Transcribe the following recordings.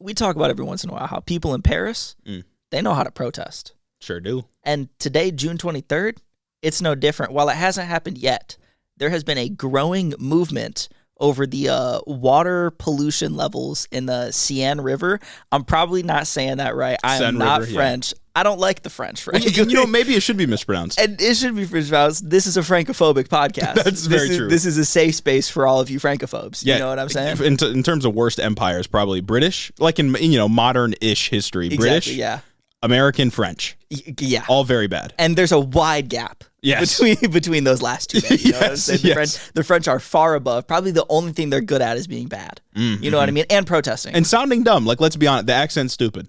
we talk about every once in a while how people in Paris, they know how to protest. Sure do. And today, June 23rd, it's no different. While it hasn't happened yet, there has been a growing movement over the water pollution levels in the Seine River. I'm probably not saying that right. I am not French. Yeah. I don't like the French, right? Well, maybe it should be mispronounced. And it should be mispronounced. This is a Francophobic podcast. That's very true. This is a safe space for all of you Francophobes. Yeah, you know what I'm saying? In terms of worst empires, probably British, like in modern-ish history. Exactly, British, yeah. American, French. Yeah. All very bad. And there's a wide gap between those last two. The French are far above. Probably the only thing they're good at is being bad. You know what I mean? And protesting. And sounding dumb. Like, let's be honest, the accent's stupid.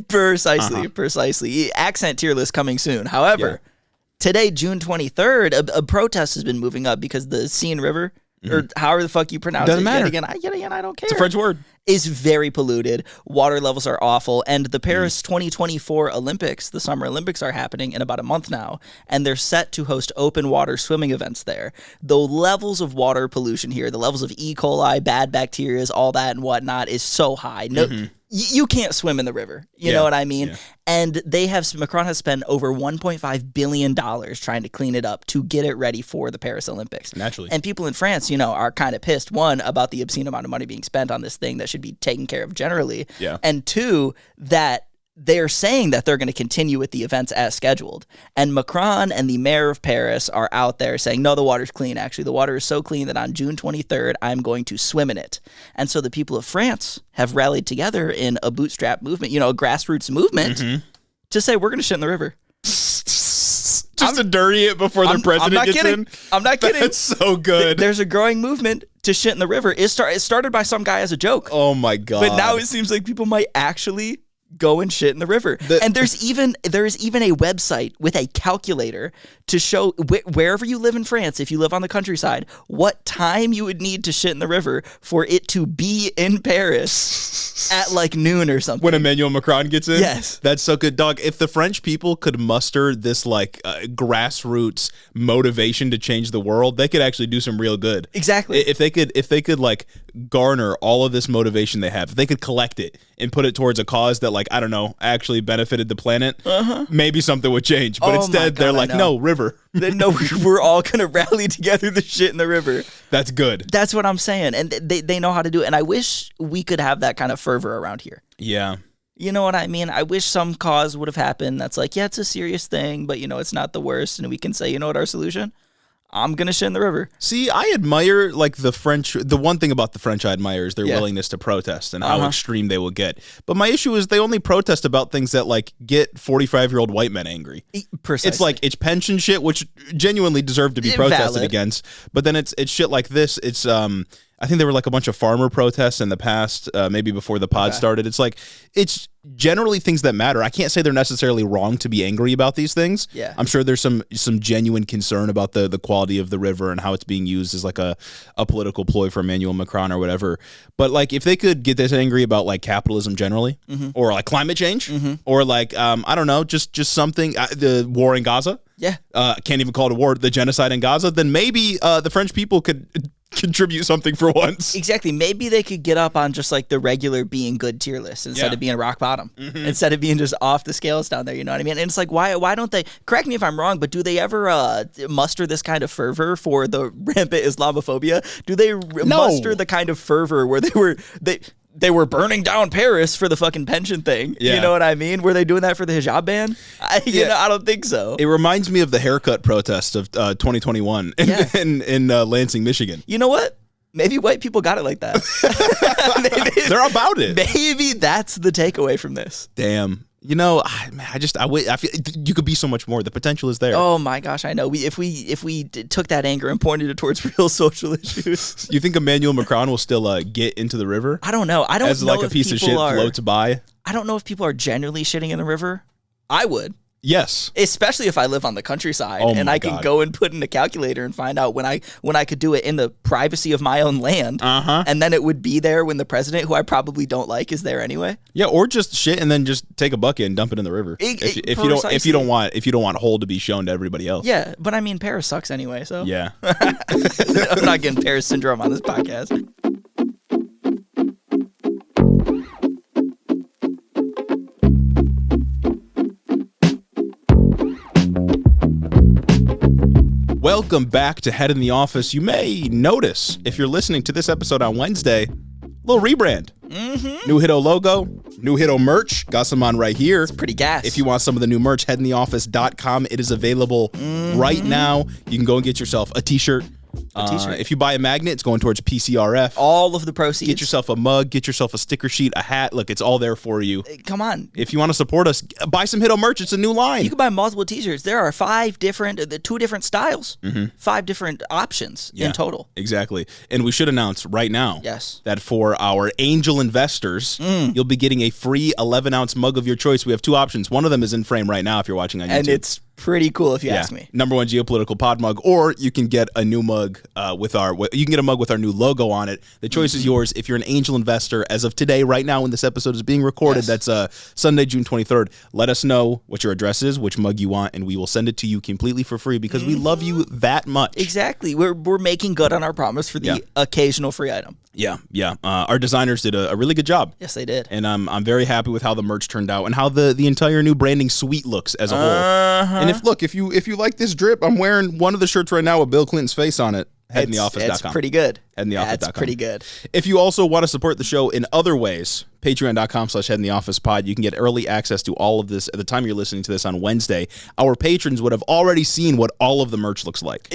Precisely. Accent tier list coming soon. However, today, June 23rd, a protest has been moving up because the Seine River, or however the fuck you pronounce Doesn't it. matter. Yet again, I don't care. It's a French word. Is very polluted. Water levels are awful. And the Paris 2024 Olympics, the Summer Olympics, are happening in about a month now. And they're set to host open water swimming events there. The levels of water pollution here, the levels of E. coli, bad bacteria, all that and whatnot is so high. No, you can't swim in the river. You know what I mean? Yeah. And Macron has spent over $1.5 billion trying to clean it up to get it ready for the Paris Olympics. Naturally. And people in France, are kind of pissed, one, about the obscene amount of money being spent on this thing that should be taken care of generally. Yeah. And two, that they're saying that they're going to continue with the events as scheduled. And Macron and the mayor of Paris are out there saying, no, the water's clean. Actually, the water is so clean that on June 23rd, I'm going to swim in it. And so the people of France have rallied together in a bootstrap movement, a grassroots movement to say, we're going to shit in the river. Just to dirty it before their president gets in? I'm not kidding. That's so good. There's a growing movement to shit in the river. It started by some guy as a joke. Oh, my God. But now it seems like people might actually go and shit in the river. And there is even a website with a calculator to show wherever you live in France, if you live on the countryside, what time you would need to shit in the river for it to be in Paris at like noon or something. When Emmanuel Macron gets in? Yes. That's so good, dog. If the French people could muster this grassroots motivation to change the world, they could actually do some real good. Exactly. If they could like garner all of this motivation they have, if they could collect it and put it towards a cause that actually benefited the planet, maybe something would change. But instead, they're like, no, river. No, we're all going to rally together the shit in the river. That's good. That's what I'm saying. And they know how to do it. And I wish we could have that kind of fervor around here. Yeah. You know what I mean? I wish some cause would have happened that's like, yeah, it's a serious thing, but, it's not the worst. And we can say, you know what, our solution? I'm going to shit in the river. See, I admire, the French. The one thing about the French I admire is their willingness to protest and how extreme they will get. But my issue is they only protest about things that, get 45-year-old white men angry. Precisely. It's pension shit, which genuinely deserve to be protested against. But then it's shit like this. It's, I think there were, a bunch of farmer protests in the past, maybe before the pod started. It's generally things that matter. I can't say they're necessarily wrong to be angry about these things. Yeah. I'm sure there's some genuine concern about the quality of the river and how it's being used as a political ploy for Emmanuel Macron or whatever. But if they could get this angry about capitalism generally, or climate change, or I don't know, just something, the war in Gaza. Yeah. Can't even call it a war, the genocide in Gaza, then maybe the French people could contribute something for once. Exactly. Maybe they could get up on just the regular being good tier list instead of being rock bottom, instead of being just off the scales down there. You know what I mean? And it's why don't they, correct me if I'm wrong, but do they ever muster this kind of fervor for the rampant Islamophobia? Do they muster the kind of fervor where they were burning down Paris for the fucking pension thing? Yeah. You know what I mean? Were they doing that for the hijab ban? I don't think so. It reminds me of the haircut protest of 2021 in Lansing, Michigan. You know what? Maybe white people got it like that. They're about it. Maybe that's the takeaway from this. Damn. I feel you could be so much more. The potential is there. Oh my gosh, I know. If we took that anger and pointed it towards real social issues. You think Emmanuel Macron will still get into the river? I don't know. I don't as know a piece of shit floats by. I don't know if people are genuinely shitting in the river. I would. Yes. Especially if I live on the countryside and I can go and put in a calculator and find out when I could do it in the privacy of my own land. And then it would be there when the president, who I probably don't like, is there anyway. Yeah, or just shit and then just take a bucket and dump it in the river. If you don't want whole to be shown to everybody else. Yeah, but I mean Paris sucks anyway, so. Yeah. I'm not getting Paris syndrome on this podcast. Welcome back to Head in the Office. You may notice, if you're listening to this episode on Wednesday, a little rebrand. New Hiddo logo, new Hiddo merch. Got some on right here. It's pretty gas. If you want some of the new merch, headintheoffice.com. It is available right now. You can go and get yourself a t-shirt. If you buy a magnet, it's going towards PCRF. All of the proceeds. Get yourself a mug, get yourself a sticker sheet, a hat. Look, it's all there for you. Come on. If you want to support us, buy some Hiddo merch. It's a new line. You can buy multiple t-shirts. There are 5 different, 2 different styles, 5 different options in total. Exactly. And we should announce right now that for our angel investors, you'll be getting a free 11-ounce mug of your choice. We have 2 options. One of them is in frame right now if you're watching on YouTube. And it's pretty cool if you ask me. Number 1 geopolitical pod mug, or you can get a new mug with our new logo on it. The choice is yours. If you're an angel investor, as of today, right now when this episode is being recorded, that's Sunday, June 23rd. Let us know what your address is, which mug you want, and we will send it to you completely for free because we love you that much. Exactly. We're making good on our promise for the occasional free item. Yeah. Our designers did a really good job. Yes, they did. And I'm very happy with how the merch turned out and how the entire new branding suite looks as a whole. And if you like this drip, I'm wearing one of the shirts right now with Bill Clinton's face on it. Headintheoffice.com. It's pretty good. Headintheoffice.com. That's pretty good. If you also want to support the show in other ways, patreon.com/headintheofficepod. You can get early access to all of this at the time you're listening to this on Wednesday. Our patrons would have already seen what all of the merch looks like.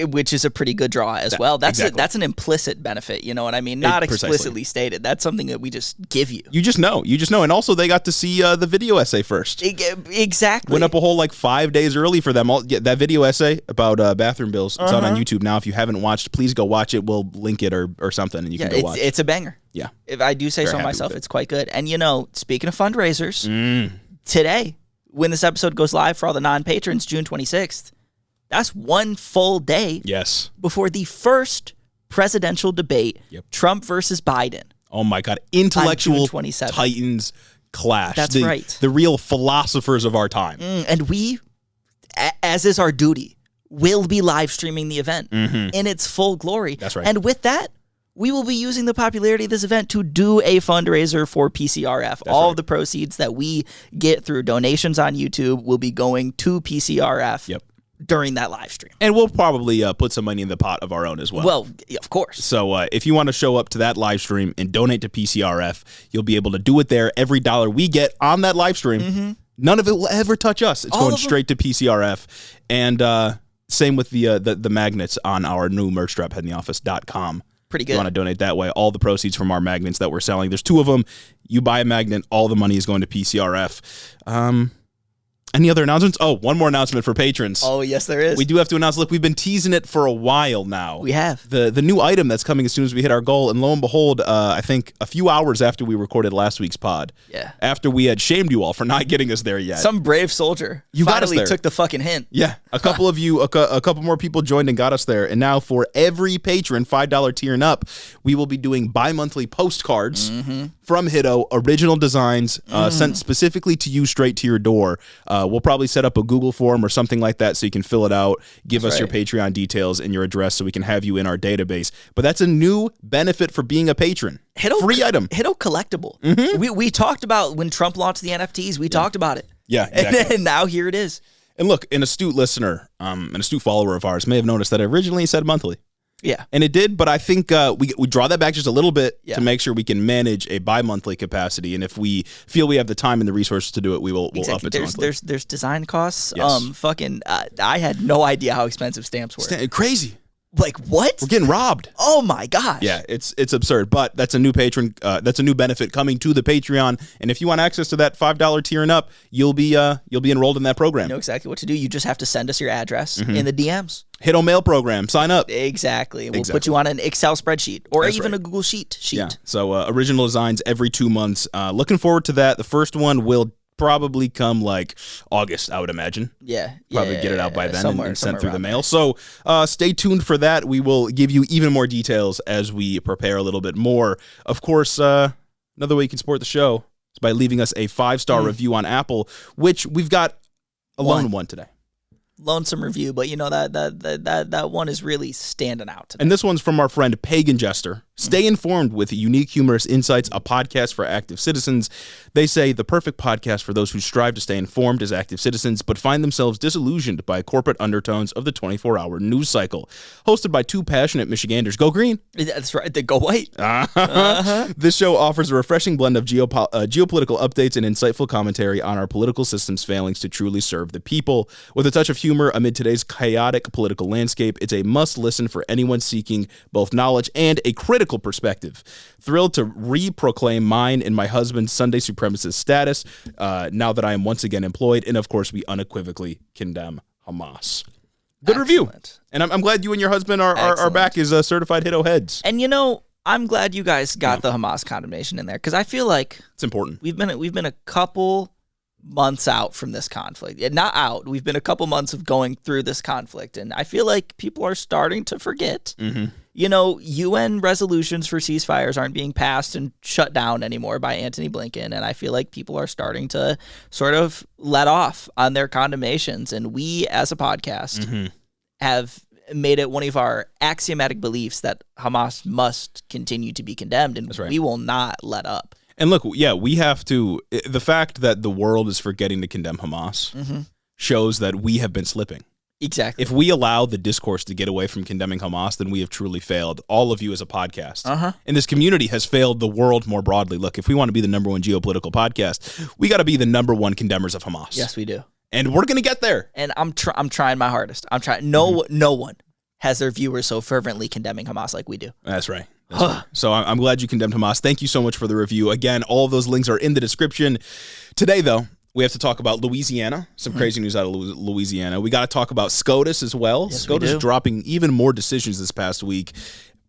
Which is a pretty good draw as well. That's that's an implicit benefit, you know what I mean? Not explicitly stated. That's something that we just give you. You just know. And also they got to see the video essay first. Exactly. Went up a whole 5 days early for them. That video essay about bathroom bills. It's out on YouTube now. If you haven't watched, please go watch it. We'll link it or something, and you can go watch it. It's a banger. Yeah. If I do say so myself, it's quite good. And, speaking of fundraisers, today, when this episode goes live for all the non-patrons, June 26th, that's 1 full day before the first presidential debate, Trump versus Biden. Oh, my God. Intellectual titans clash. That's right. The real philosophers of our time. And we, as is our duty, will be live streaming the event in its full glory. That's right. And with that, we will be using the popularity of this event to do a fundraiser for PCRF. All of the proceeds that we get through donations on YouTube will be going to PCRF during that live stream. And we'll probably put some money in the pot of our own as well. Well, of course. So if you want to show up to that live stream and donate to PCRF, you'll be able to do it there. Every dollar we get on that live stream, none of it will ever touch us. It's going straight to PCRF. And same with the magnets on our new merch drop, headintheoffice.com. Pretty good. You want to donate that way. All the proceeds from our magnets that we're selling. There's 2 of them. You buy a magnet, all the money is going to PCRF. Any other announcements? Oh, one more announcement for patrons. Oh, yes, there is. We do have to announce, look, we've been teasing it for a while now. We have. The new item that's coming as soon as we hit our goal, and lo and behold, I think a few hours after we recorded last week's pod, after we had shamed you all for not getting us there yet. Some brave soldier finally took the fucking hint. Yeah, a couple of you, a couple more people joined and got us there, and now for every patron, $5 tier and up, we will be doing bi-monthly postcards from Hiddo, original designs sent specifically to you straight to your door. We'll probably set up a Google form or something like that so you can fill it out, give us your Patreon details and your address so we can have you in our database. But that's a new benefit for being a patron. Free item. Hiddo collectible. We talked about when Trump launched the NFTs. We talked about it. Yeah, exactly. And now here it is. And look, an astute listener, an astute follower of ours may have noticed that I originally said monthly. Yeah. And it did, but I think we draw that back just a little bit to make sure we can manage a bi-monthly capacity. And if we feel we have the time and the resources to do it, we'll up it to monthly. There's design costs. Yes. I had no idea how expensive stamps were. Crazy. Like what? We're getting robbed. Oh my gosh. Yeah, it's absurd. But that's a new patron. That's a new benefit coming to the Patreon. And if you want access to that $5 tier and up, you'll be enrolled in that program. You know exactly what to do. You just have to send us your address in the DMs. Hiddo mail program. Sign up. Exactly. We'll put you on an Excel spreadsheet or even a Google sheet. Yeah. So original designs every 2 months. Looking forward to that. The first one will probably come like August, I would imagine. Yeah. Probably get it out by then and sent through the mail. So stay tuned for that. We will give you even more details as we prepare a little bit more. Of course, another way you can support the show is by leaving us a 5-star review on Apple, which we've got a lone one today. Lonesome review, but that one is really standing out today. And this one's from our friend Pagan Jester. Stay informed with unique, humorous insights, a podcast for active citizens. They say the perfect podcast for those who strive to stay informed as active citizens, but find themselves disillusioned by corporate undertones of the 24-hour news cycle. Hosted by two passionate Michiganders. Go green. That's right. They go white. This show offers a refreshing blend of geopolitical updates and insightful commentary on our political system's failings to truly serve the people. With a touch of humor amid today's chaotic political landscape, it's a must-listen for anyone seeking both knowledge and a critical perspective. Thrilled to re-proclaim mine and my husband's Sunday supremacist status now that I am once again employed, and of course we unequivocally condemn Hamas. Good review. And I'm glad you and your husband are back as certified Hito heads. And I'm glad you guys got the Hamas condemnation in there, because I feel like it's important. We've been a couple months out from this conflict. Not out. We've been a couple months of going through this conflict, and I feel like people are starting to forget. UN resolutions for ceasefires aren't being passed and shut down anymore by Antony Blinken, and I feel like people are starting to sort of let off on their condemnations, and we as a podcast have made it one of our axiomatic beliefs that Hamas must continue to be condemned, and we will not let up. And look, we have to. The fact that the world is forgetting to condemn Hamas shows that we have been slipping. Exactly. If we allow the discourse to get away from condemning Hamas, then we have truly failed. All of you as a podcast. And this community has failed the world more broadly. Look, if we want to be the number one geopolitical podcast, we got to be the number one condemners of Hamas. Yes, we do. And we're going to get there. And I'm trying my hardest. I'm trying. No one has their viewers so fervently condemning Hamas like we do. That's right. So I'm glad you condemned Hamas. Thank you so much for the review. Again, all of those links are in the description. Today, though, we have to talk about Louisiana. Some crazy news out of Louisiana. We got to talk about SCOTUS as well. Yes, SCOTUS dropping even more decisions this past week.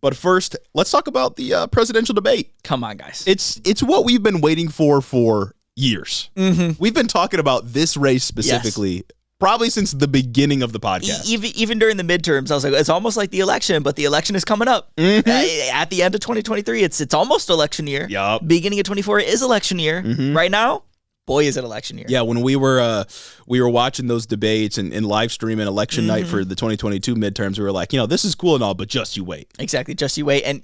But first, let's talk about the presidential debate. Come on, guys. It's what we've been waiting for years. We've been talking about this race specifically probably since the beginning of the podcast. Even during the midterms, I was like, it's almost like the election, but the election is coming up. At the end of 2023, it's almost election year. Yep. Beginning of 24 is election year. Right now, boy, is it election year. Yeah, when we were watching those debates and live streaming election night for the 2022 midterms, we were like, this is cool and all, but just you wait. Exactly, just you wait. And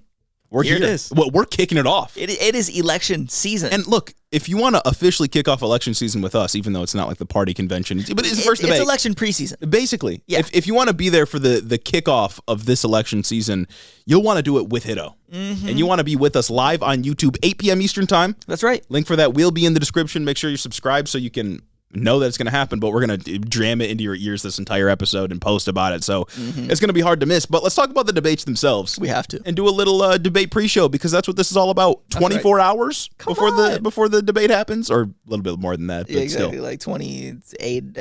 here it is. Well, we're kicking it off. It is election season. And look, if you want to officially kick off election season with us, even though it's not like the party convention, but it's the first debate. It's election preseason. Basically, if you want to be there for the kickoff of this election season, you'll want to do it with Hito. And you want to be with us live on YouTube, 8 p.m. Eastern time. That's right. Link for that will be in the description. Make sure you're subscribed so you can know that it's going to happen, but we're going to jam it into your ears this entire episode and post about it. So it's going to be hard to miss. But let's talk about the debates themselves. We have to. And do a little debate pre-show, because that's what this is all about. 24 hours before the debate happens, or a little bit more than that. But exactly, still. like 28,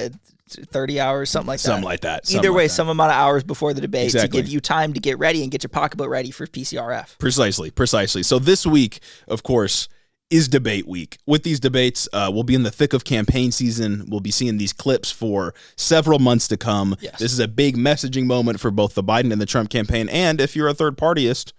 30 hours, something like that. Something like that. Either way, some amount of hours before the debate to give you time to get ready and get your pocketbook ready for PCRF. Precisely. So this week, of course, is debate week. With these debates, we'll be in the thick of campaign season. We'll be seeing these clips for several months to come. Yes. This is a big messaging moment for both the Biden and the Trump campaign, and if you're a third partyist,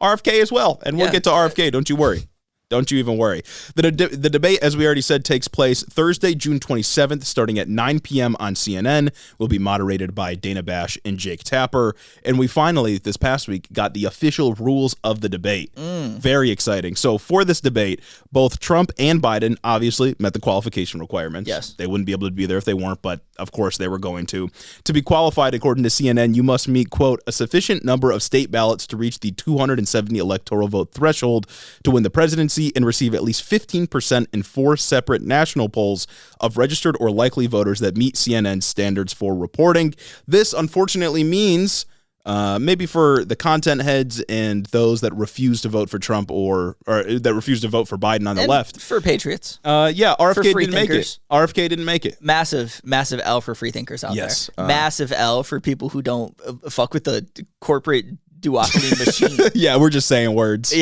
RFK as well. And we'll get to RFK, don't you worry. Don't you even worry. The debate, as we already said, takes place Thursday, June 27th, starting at 9 p.m. on CNN. Will be moderated by Dana Bash and Jake Tapper. And we finally, this past week, got the official rules of the debate. Very exciting. So for this debate, both Trump and Biden obviously met the qualification requirements. Yes. They wouldn't be able to be there if they weren't, but of course they were going to. To be qualified, according to CNN, you must meet, quote, a sufficient number of state ballots to reach the 270 electoral vote threshold to win the presidency and receive at least 15% in 4 separate national polls of registered or likely voters that meet CNN's standards for reporting. This, unfortunately, means maybe for the content heads and those that refuse to vote for Trump or that refuse to vote for Biden on the left. For patriots. RFK didn't make it. RFK didn't make it. Massive L for free thinkers out there. Massive L for people who don't fuck with the corporate duopoly machine. Yeah, we're just saying words.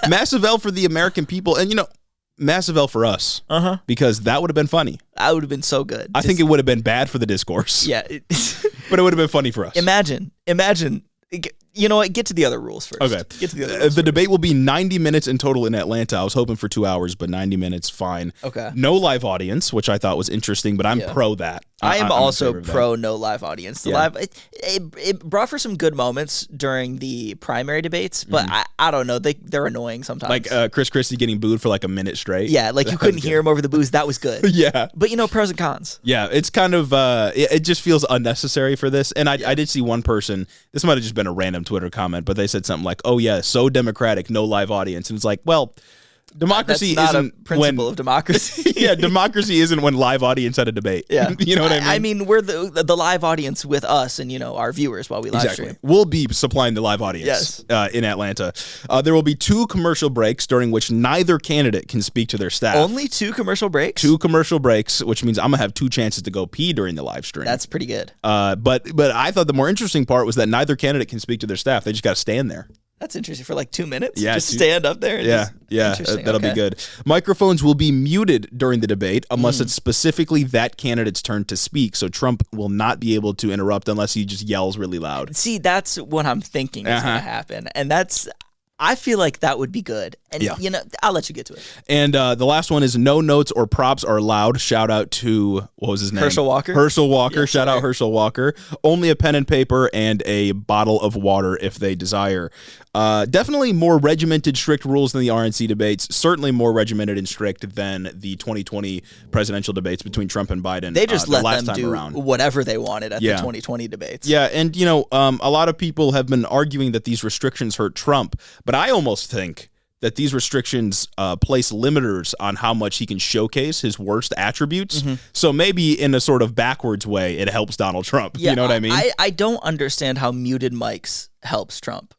Massive L for the American people. And, massive L for us. Because that would have been funny. That would have been so good. I think it would have been bad for the discourse. Yeah. But it would have been funny for us. Imagine You know what? Get to the other rules first. Okay. Get to the other rules The debate will be 90 minutes in total in Atlanta. I was hoping for 2 hours, but 90 minutes, fine. Okay. No live audience, which I thought was interesting, but I'm pro that. I am I'm also in favor of pro no live audience. The live it brought for some good moments during the primary debates, but I don't know. They're annoying sometimes. Like Chris Christie getting booed for like a minute straight. Yeah, like you couldn't hear him over the booze. That was good. Yeah. But pros and cons. Yeah, it's kind of it just feels unnecessary for this. And I did see one person, this might have just been a random Twitter comment, but they said something like, "Oh yeah, so democratic, no live audience." And it's like, well, democracy That's not isn't a principle of democracy. Yeah, democracy isn't when live audience at a debate. Yeah. You know what I mean? I mean, we're the live audience with us and our viewers while we live stream. We'll be supplying the live audience in Atlanta. There will be 2 commercial breaks during which neither candidate can speak to their staff. Only 2 commercial breaks? 2 commercial breaks, which means I'm going to have 2 chances to go pee during the live stream. That's pretty good. But I thought the more interesting part was that neither candidate can speak to their staff. They just got to stand there. That's interesting. For like 2 minutes? Yeah. Just stand up there? That'll be good. Microphones will be muted during the debate unless it's specifically that candidate's turn to speak, so Trump will not be able to interrupt unless he just yells really loud. See, that's what I'm thinking is going to happen. And I feel like that would be good. And, I'll let you get to it. And the last one is no notes or props are allowed. Shout out to, what was his name? Herschel Walker. Yes, shout out Herschel Walker. Only a pen and paper and a bottle of water if they desire. Definitely more regimented, strict rules than the RNC debates. Certainly more regimented and strict than the 2020 presidential debates between Trump and Biden. They just let them do around. whatever they wanted at the 2020 debates. Yeah, and a lot of people have been arguing that these restrictions hurt Trump, but I almost think that these restrictions place limiters on how much he can showcase his worst attributes. So maybe in a sort of backwards way, it helps Donald Trump. Yeah, you know what I mean? I don't understand how muted mics helps Trump.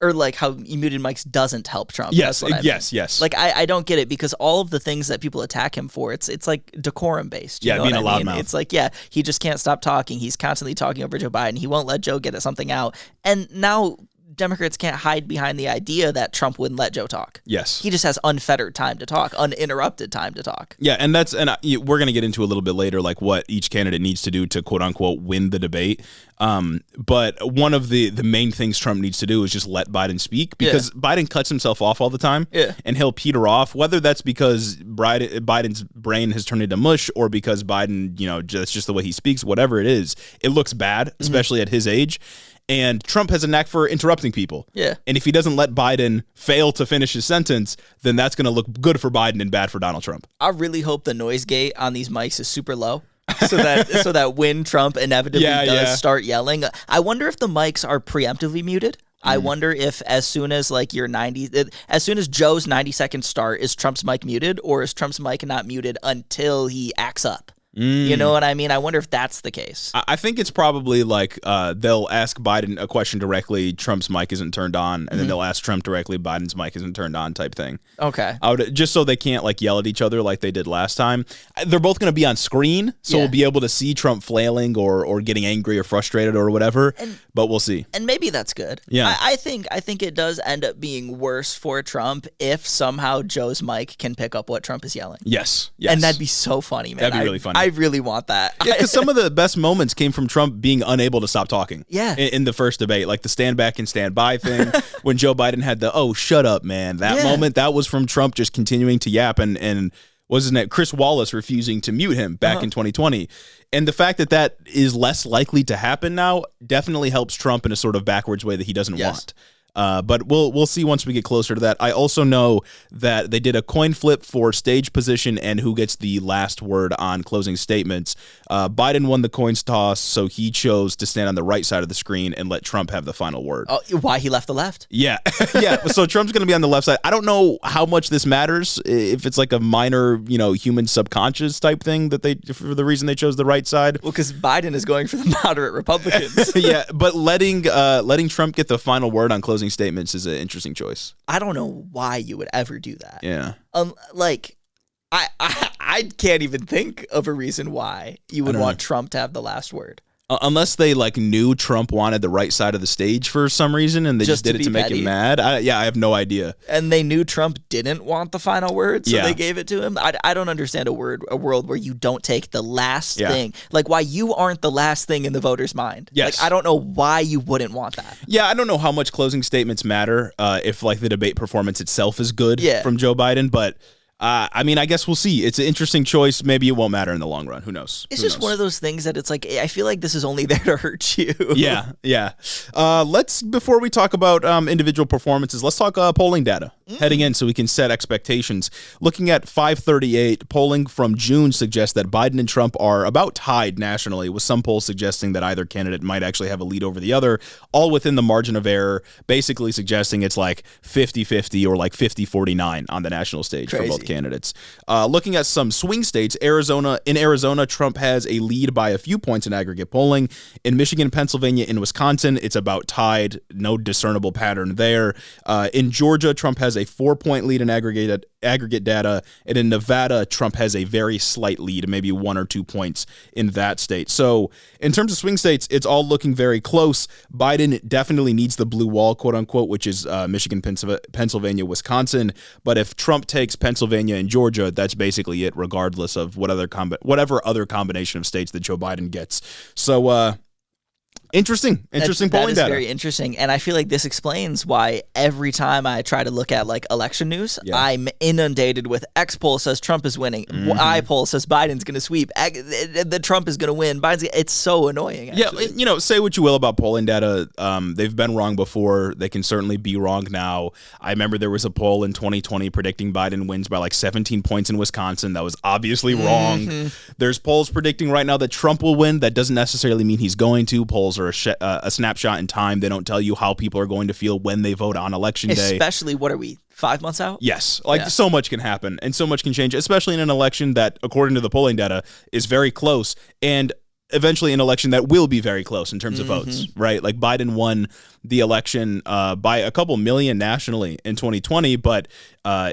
Or like how muted mics doesn't help Trump. Yes, That's what I mean. yes. Like I don't get it because all of the things that people attack him for, it's like decorum based. You know being a what I mean? loudmouth. It's like, he just can't stop talking. He's constantly talking over Joe Biden. He won't let Joe get something out. And now Democrats can't hide behind the idea that Trump wouldn't let Joe talk. Yes. He just has unfettered time to talk, uninterrupted time to talk. Yeah, and we're going to get into a little bit later like what each candidate needs to do to quote unquote win the debate. But one of the main things Trump needs to do is just let Biden speak because Biden cuts himself off all the time. Yeah. And he'll peter off, whether that's because Biden's brain has turned into mush or because Biden, just the way he speaks, whatever it is, it looks bad, especially at his age. And Trump has a knack for interrupting people. Yeah. And if he doesn't let Biden fail to finish his sentence, then that's going to look good for Biden and bad for Donald Trump. I really hope the noise gate on these mics is super low. so that when Trump inevitably does start yelling, I wonder if the mics are preemptively muted. I wonder if as soon as as soon as Joe's 90 seconds start, is Trump's mic muted or is Trump's mic not muted until he acts up? You know what I mean? I wonder if that's the case. I think it's probably like they'll ask Biden a question directly, Trump's mic isn't turned on, and then they'll ask Trump directly, Biden's mic isn't turned on type thing. Okay. Just so they can't yell at each other like they did last time. They're both going to be on screen, so we'll be able to see Trump flailing or getting angry or frustrated or whatever, but we'll see. And maybe that's good. Yeah. I think it does end up being worse for Trump if somehow Joe's mic can pick up what Trump is yelling. Yes. And that'd be so funny, man. That'd be really funny. I really want that. Yeah, because some of the best moments came from Trump being unable to stop talking. Yeah. In the first debate, like the stand back and stand by thing, when Joe Biden had the, oh, shut up, man. That moment, that was from Trump just continuing to yap and wasn't it Chris Wallace refusing to mute him back in 2020. And the fact that is less likely to happen now definitely helps Trump in a sort of backwards way that he doesn't want. But we'll see once we get closer to that. I also know that they did a coin flip for stage position and who gets the last word on closing statements. Biden won the coin toss, so he chose to stand on the right side of the screen and let Trump have the final word. Oh, why he left the left? Yeah. Yeah. So Trump's going to be on the left side. I don't know how much this matters, if it's like a minor, human subconscious type thing for the reason they chose the right side. Well, because Biden is going for the moderate Republicans. Yeah, but letting Trump get the final word on closing statements is an interesting choice. I don't know why you would ever do that. Yeah. I can't even think of a reason why you would want Trump to have the last word. Unless they like knew Trump wanted the right side of the stage for some reason and they just did it to make him mad. I have no idea. And they knew Trump didn't want the final word, so they gave it to him. I don't understand a world where you don't take the last thing. Like why you aren't the last thing in the voter's mind. Yes. Like I don't know why you wouldn't want that. Yeah, I don't know how much closing statements matter if like the debate performance itself is good from Joe Biden, but I mean, I guess we'll see. It's an interesting choice. Maybe it won't matter in the long run. Who knows? It's just one of those things that it's like, I feel like this is only there to hurt you. Yeah. Before we talk about individual performances, let's talk polling data heading in so we can set expectations. Looking at 538, polling from June suggests that Biden and Trump are about tied nationally, with some polls suggesting that either candidate might actually have a lead over the other, all within the margin of error, basically suggesting it's like 50-50 or like 50-49 on the national stage for both candidates. Looking at some swing states, in Arizona, Trump has a lead by a few points in aggregate polling. In Michigan, Pennsylvania, and Wisconsin, it's about tied. No discernible pattern there. In Georgia, Trump has a 4-point lead in aggregate data, and in Nevada, Trump has a very slight lead, maybe 1 or 2 points in that state. So in terms of swing states, it's all looking very close. Biden definitely needs the blue wall, quote unquote, which is Michigan, Pennsylvania, Wisconsin. But if Trump takes Pennsylvania and Georgia, that's basically it, regardless of whatever other combination of states that Joe Biden gets. So Interesting polling data. That is very interesting, and I feel like this explains why every time I try to look at like election news, I'm inundated with X poll says Trump is winning, Y poll says Biden's going to sweep, the Trump is going to win. It's so annoying. Actually. Yeah, say what you will about polling data. They've been wrong before. They can certainly be wrong now. I remember there was a poll in 2020 predicting Biden wins by like 17 points in Wisconsin. That was obviously wrong. There's polls predicting right now that Trump will win. That doesn't necessarily mean he's going to. Polls are a snapshot in time. They don't tell you how people are going to feel when they vote on election day. Especially, what are we, 5 months out? Yes. So much can happen and so much can change, especially in an election that, according to the polling data, is very close, and eventually an election that will be very close in terms of votes, right? Like Biden won the election by a couple million nationally in 2020, but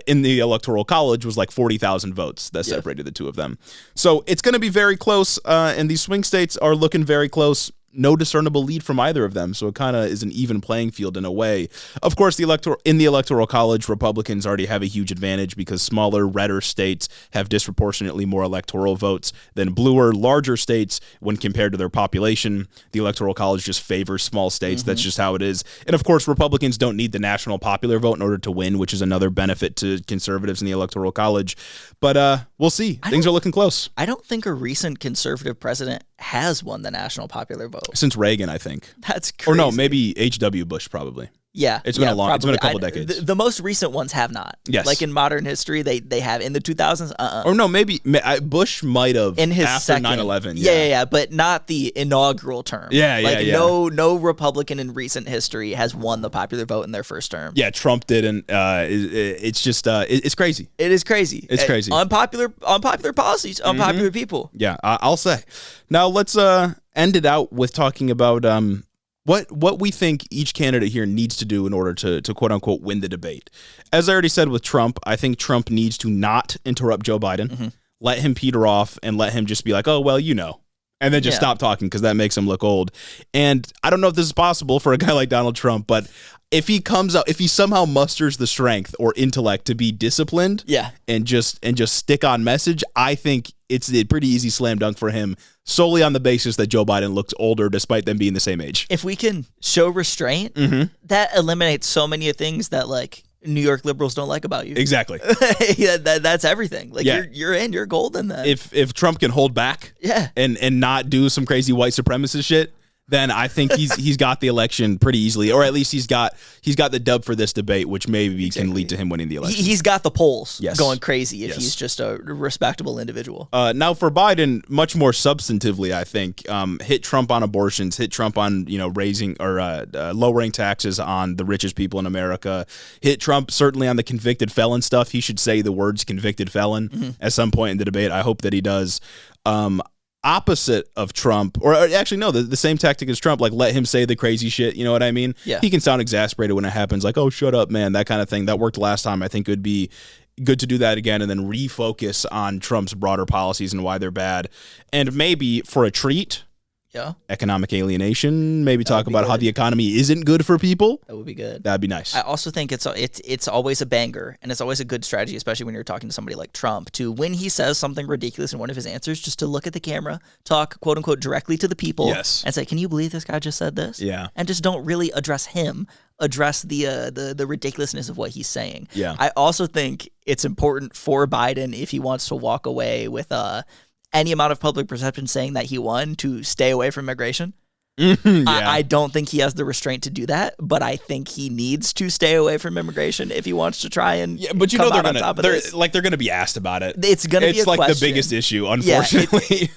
in the Electoral College was like 40,000 votes that separated the two of them. So it's going to be very close, and these swing states are looking very close. No discernible lead from either of them, so it kind of is an even playing field in a way. Of course, in the Electoral College, Republicans already have a huge advantage because smaller, redder states have disproportionately more electoral votes than bluer, larger states when compared to their population. The Electoral College just favors small states. That's just how it is. And of course, Republicans don't need the national popular vote in order to win, which is another benefit to conservatives in the Electoral College. But we'll see. Things are looking close. I don't think a recent conservative president has won the national popular vote. Since Reagan, I think. That's crazy. Or no, maybe H.W. Bush, probably. Yeah. It's been it's been a couple decades. The most recent ones have not. Yes. Like in modern history, they have. In the 2000s, Or no, maybe Bush might have in his after second 9/11. Yeah, but not the inaugural term. No Republican in recent history has won the popular vote in their first term. Yeah, Trump didn't. It's just it's crazy. It is crazy. It's crazy. Unpopular policies, unpopular people. Yeah, I'll say. Now let's end it out with talking about what we think each candidate here needs to do in order to quote unquote win the debate. As I already said with Trump, I think Trump needs to not interrupt Joe Biden, let him peter off, and let him just be like, oh, well, and then just stop talking because that makes him look old. And I don't know if this is possible for a guy like Donald Trump, but if he somehow musters the strength or intellect to be disciplined and just stick on message, I think it's a pretty easy slam dunk for him, solely on the basis that Joe Biden looks older despite them being the same age. If we can show restraint, that eliminates so many things that like New York liberals don't like about you. Exactly. That's everything. Like you're golden then. If Trump can hold back and not do some crazy white supremacist shit, then I think he's got the election pretty easily, or at least he's got the dub for this debate, which maybe can lead to him winning the election. He's got the polls going crazy if he's just a respectable individual. Now for Biden, much more substantively, I think hit Trump on abortions, hit Trump on raising or lowering taxes on the richest people in America, hit Trump certainly on the convicted felon stuff. He should say the words convicted felon at some point in the debate. I hope that he does. Opposite of Trump, or actually no, the same tactic as Trump, like let him say the crazy shit, you know what I mean? Yeah. He can sound exasperated when it happens, like, oh, shut up, man, that kind of thing. That worked last time. I think it would be good to do that again and then refocus on Trump's broader policies and why they're bad. And maybe for a treat, Yeah. Economic alienation. Maybe talk about how good. the economy isn't good for people. That would be good. That'd be nice. I also think it's always a banger, and it's always a good strategy, especially when you're talking to somebody like Trump, to when he says something ridiculous in one of his answers, just to look at the camera, talk quote unquote directly to the people, Yes. and say, "Can you believe this guy just said this?" Yeah. And just don't really address him. Address the ridiculousness of what he's saying. Yeah. I also think it's important for Biden, if he wants to walk away with any amount of public perception saying that he won, to stay away from immigration. Yeah. I don't think he has the restraint to do that, but I think he needs to stay away from immigration if he wants to try and but you come know out on top of this. they're gonna be asked about it. It's gonna be a like question. the biggest issue, unfortunately.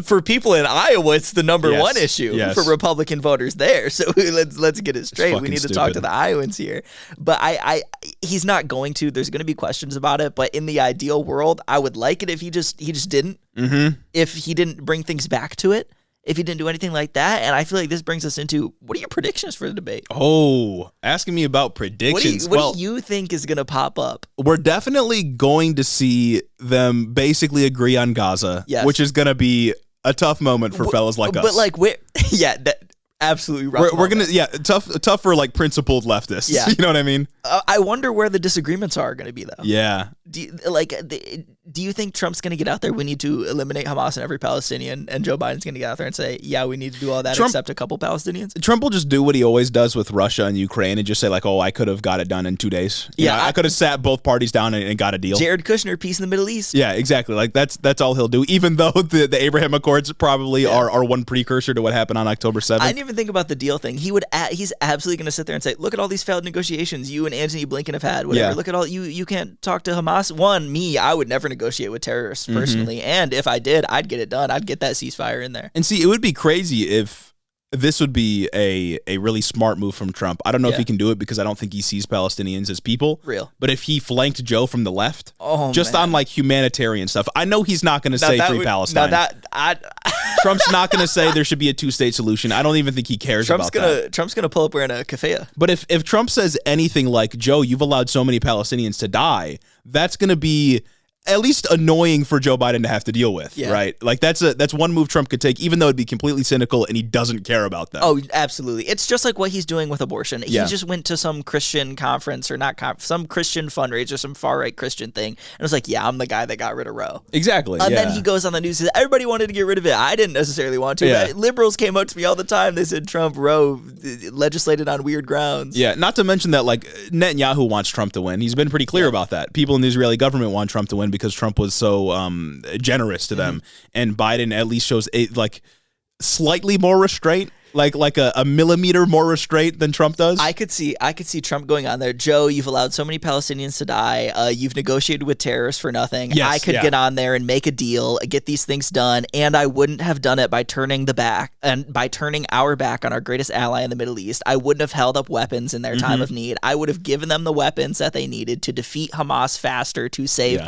For people in Iowa, it's the number Yes, one issue yes. for Republican voters there. So let's get it straight. We fucking need to talk to stupid. the Iowans here. But he's not going to. There's going to be questions about it. But in the ideal world, I would like it if he just didn't. Mm-hmm. If he didn't bring things back to it. If he didn't do anything like that. And I feel like this brings us into, what are your predictions for the debate? Oh, asking me about predictions. What do you think is going to pop up? We're definitely going to see them basically agree on Gaza, Yes. which is going to be a tough moment for fellas like us. But like, yeah, that absolutely rough. we're gonna tough for like principled leftists. Yeah. You know what I mean? I wonder where the disagreements are going to be, though. Yeah. Do you think Trump's going to get out there? We need to eliminate Hamas and every Palestinian, and Joe Biden's going to get out there and say, "Yeah, we need to do all that except a couple Palestinians." Trump will just do what he always does with Russia and Ukraine and just say like, "Oh, I could have got it done in 2 days. I could have sat both parties down and got a deal." Jared Kushner, peace in the Middle East. Yeah, exactly. Like that's all he'll do. Even though the Abraham Accords probably are one precursor to what happened on October 7th. I didn't even think about the deal thing. He's absolutely going to sit there and say, "Look at all these failed negotiations you and Antony Blinken have had. Whatever. Yeah. Look at all you can't talk to Hamas." I would never negotiate with terrorists personally, and if I did, I'd get it done. I'd get that ceasefire in there. And see, it would be crazy if this would be a really smart move from Trump. I don't know if he can do it because I don't think he sees Palestinians as people. Real. But if he flanked Joe from the left, Oh, just man. on like humanitarian stuff, I know he's not going to say free Palestine. Trump's not going to say there should be a 2-state solution. I don't even think he cares about that. Trump's gonna pull up wearing a keffiyeh. But if Trump says anything like, "Joe, you've allowed so many Palestinians to die," that's going to be at least annoying for Joe Biden to have to deal with, right? Like that's one move Trump could take, even though it'd be completely cynical and he doesn't care about that. Oh, absolutely. It's just like what he's doing with abortion. Yeah. He just went to some Christian conference or some Christian fundraiser, some far-right Christian thing, and was like, "Yeah, I'm the guy that got rid of Roe." Exactly. And then he goes on the news and says, "Everybody wanted to get rid of it. I didn't necessarily want to." Yeah. Liberals came up to me all the time. They said Roe legislated on weird grounds. Yeah, not to mention that like Netanyahu wants Trump to win. He's been pretty clear about that. People in the Israeli government want Trump to win because Trump was so generous to them, and Biden at least shows like slightly more restraint, like a millimeter more restraint than Trump does. I could see Trump going on there. "Joe, you've allowed so many Palestinians to die. You've negotiated with terrorists for nothing. Yes, I could get on there and make a deal, get these things done, and I wouldn't have done it by turning our back on our greatest ally in the Middle East. I wouldn't have held up weapons in their time of need. I would have given them the weapons that they needed to defeat Hamas faster, to save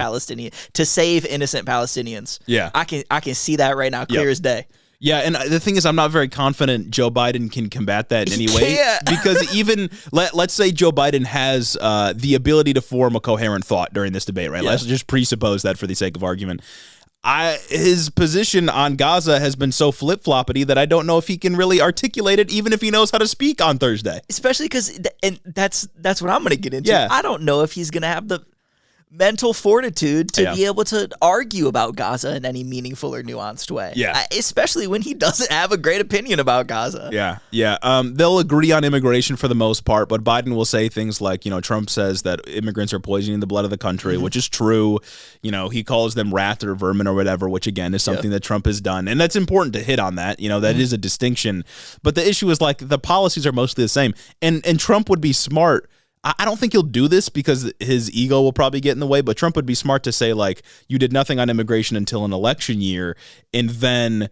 to save innocent Palestinians." Yeah. I can see that right now, clear as day. Yeah, and the thing is, I'm not very confident Joe Biden can combat that in any way. Because even, let's say Joe Biden has the ability to form a coherent thought during this debate, right? Yeah. Let's just presuppose that for the sake of argument. His position on Gaza has been so flip-floppity that I don't know if he can really articulate it, even if he knows how to speak on Thursday. Especially because, and that's what I'm going to get into. Yeah. I don't know if he's going to have the mental fortitude to be able to argue about Gaza in any meaningful or nuanced way. Yeah. Especially when he doesn't have a great opinion about Gaza. Yeah. They'll agree on immigration for the most part, but Biden will say things like, Trump says that immigrants are poisoning the blood of the country, which is true. He calls them rats or vermin or whatever, which again is something that Trump has done. And that's important to hit on that. That is a distinction. But the issue is like the policies are mostly the same. And Trump would be smart. I don't think he'll do this because his ego will probably get in the way, but Trump would be smart to say, like, you did nothing on immigration until an election year, and then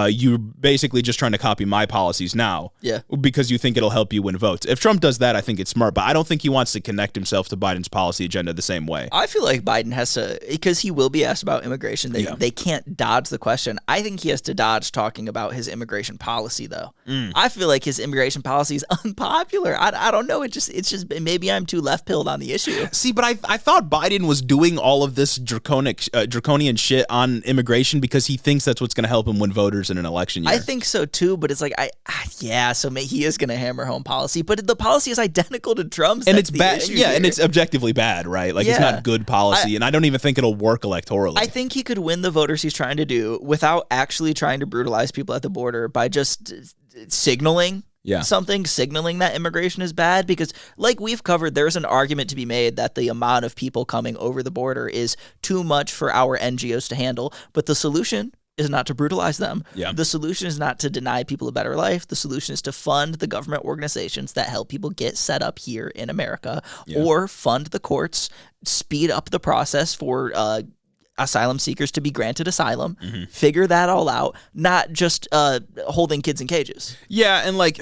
you're basically just trying to copy my policies now because you think it'll help you win votes. If Trump does that, I think it's smart, but I don't think he wants to connect himself to Biden's policy agenda the same way. I feel like Biden has to, because he will be asked about immigration. They can't dodge the question. I think he has to dodge talking about his immigration policy, though. I feel like his immigration policy is unpopular. I don't know. It's just maybe I'm too left-pilled on the issue. See, but I thought Biden was doing all of this draconian shit on immigration because he thinks that's what's going to help him win voters matters in an election year. I think so too, but it's like so he is going to hammer home policy, but the policy is identical to Trump's, and it's bad. Yeah, and it's objectively bad, right? Like it's not good policy, and I don't even think it'll work electorally. I think he could win the voters he's trying to do without actually trying to brutalize people at the border by just signaling that immigration is bad, because like we've covered, there's an argument to be made that the amount of people coming over the border is too much for our NGOs to handle, but the solution is not to brutalize them. Yeah. The solution is not to deny people a better life. The solution is to fund the government organizations that help people get set up here in America, or fund the courts, speed up the process for asylum seekers to be granted asylum, figure that all out, not just holding kids in cages. Yeah, and like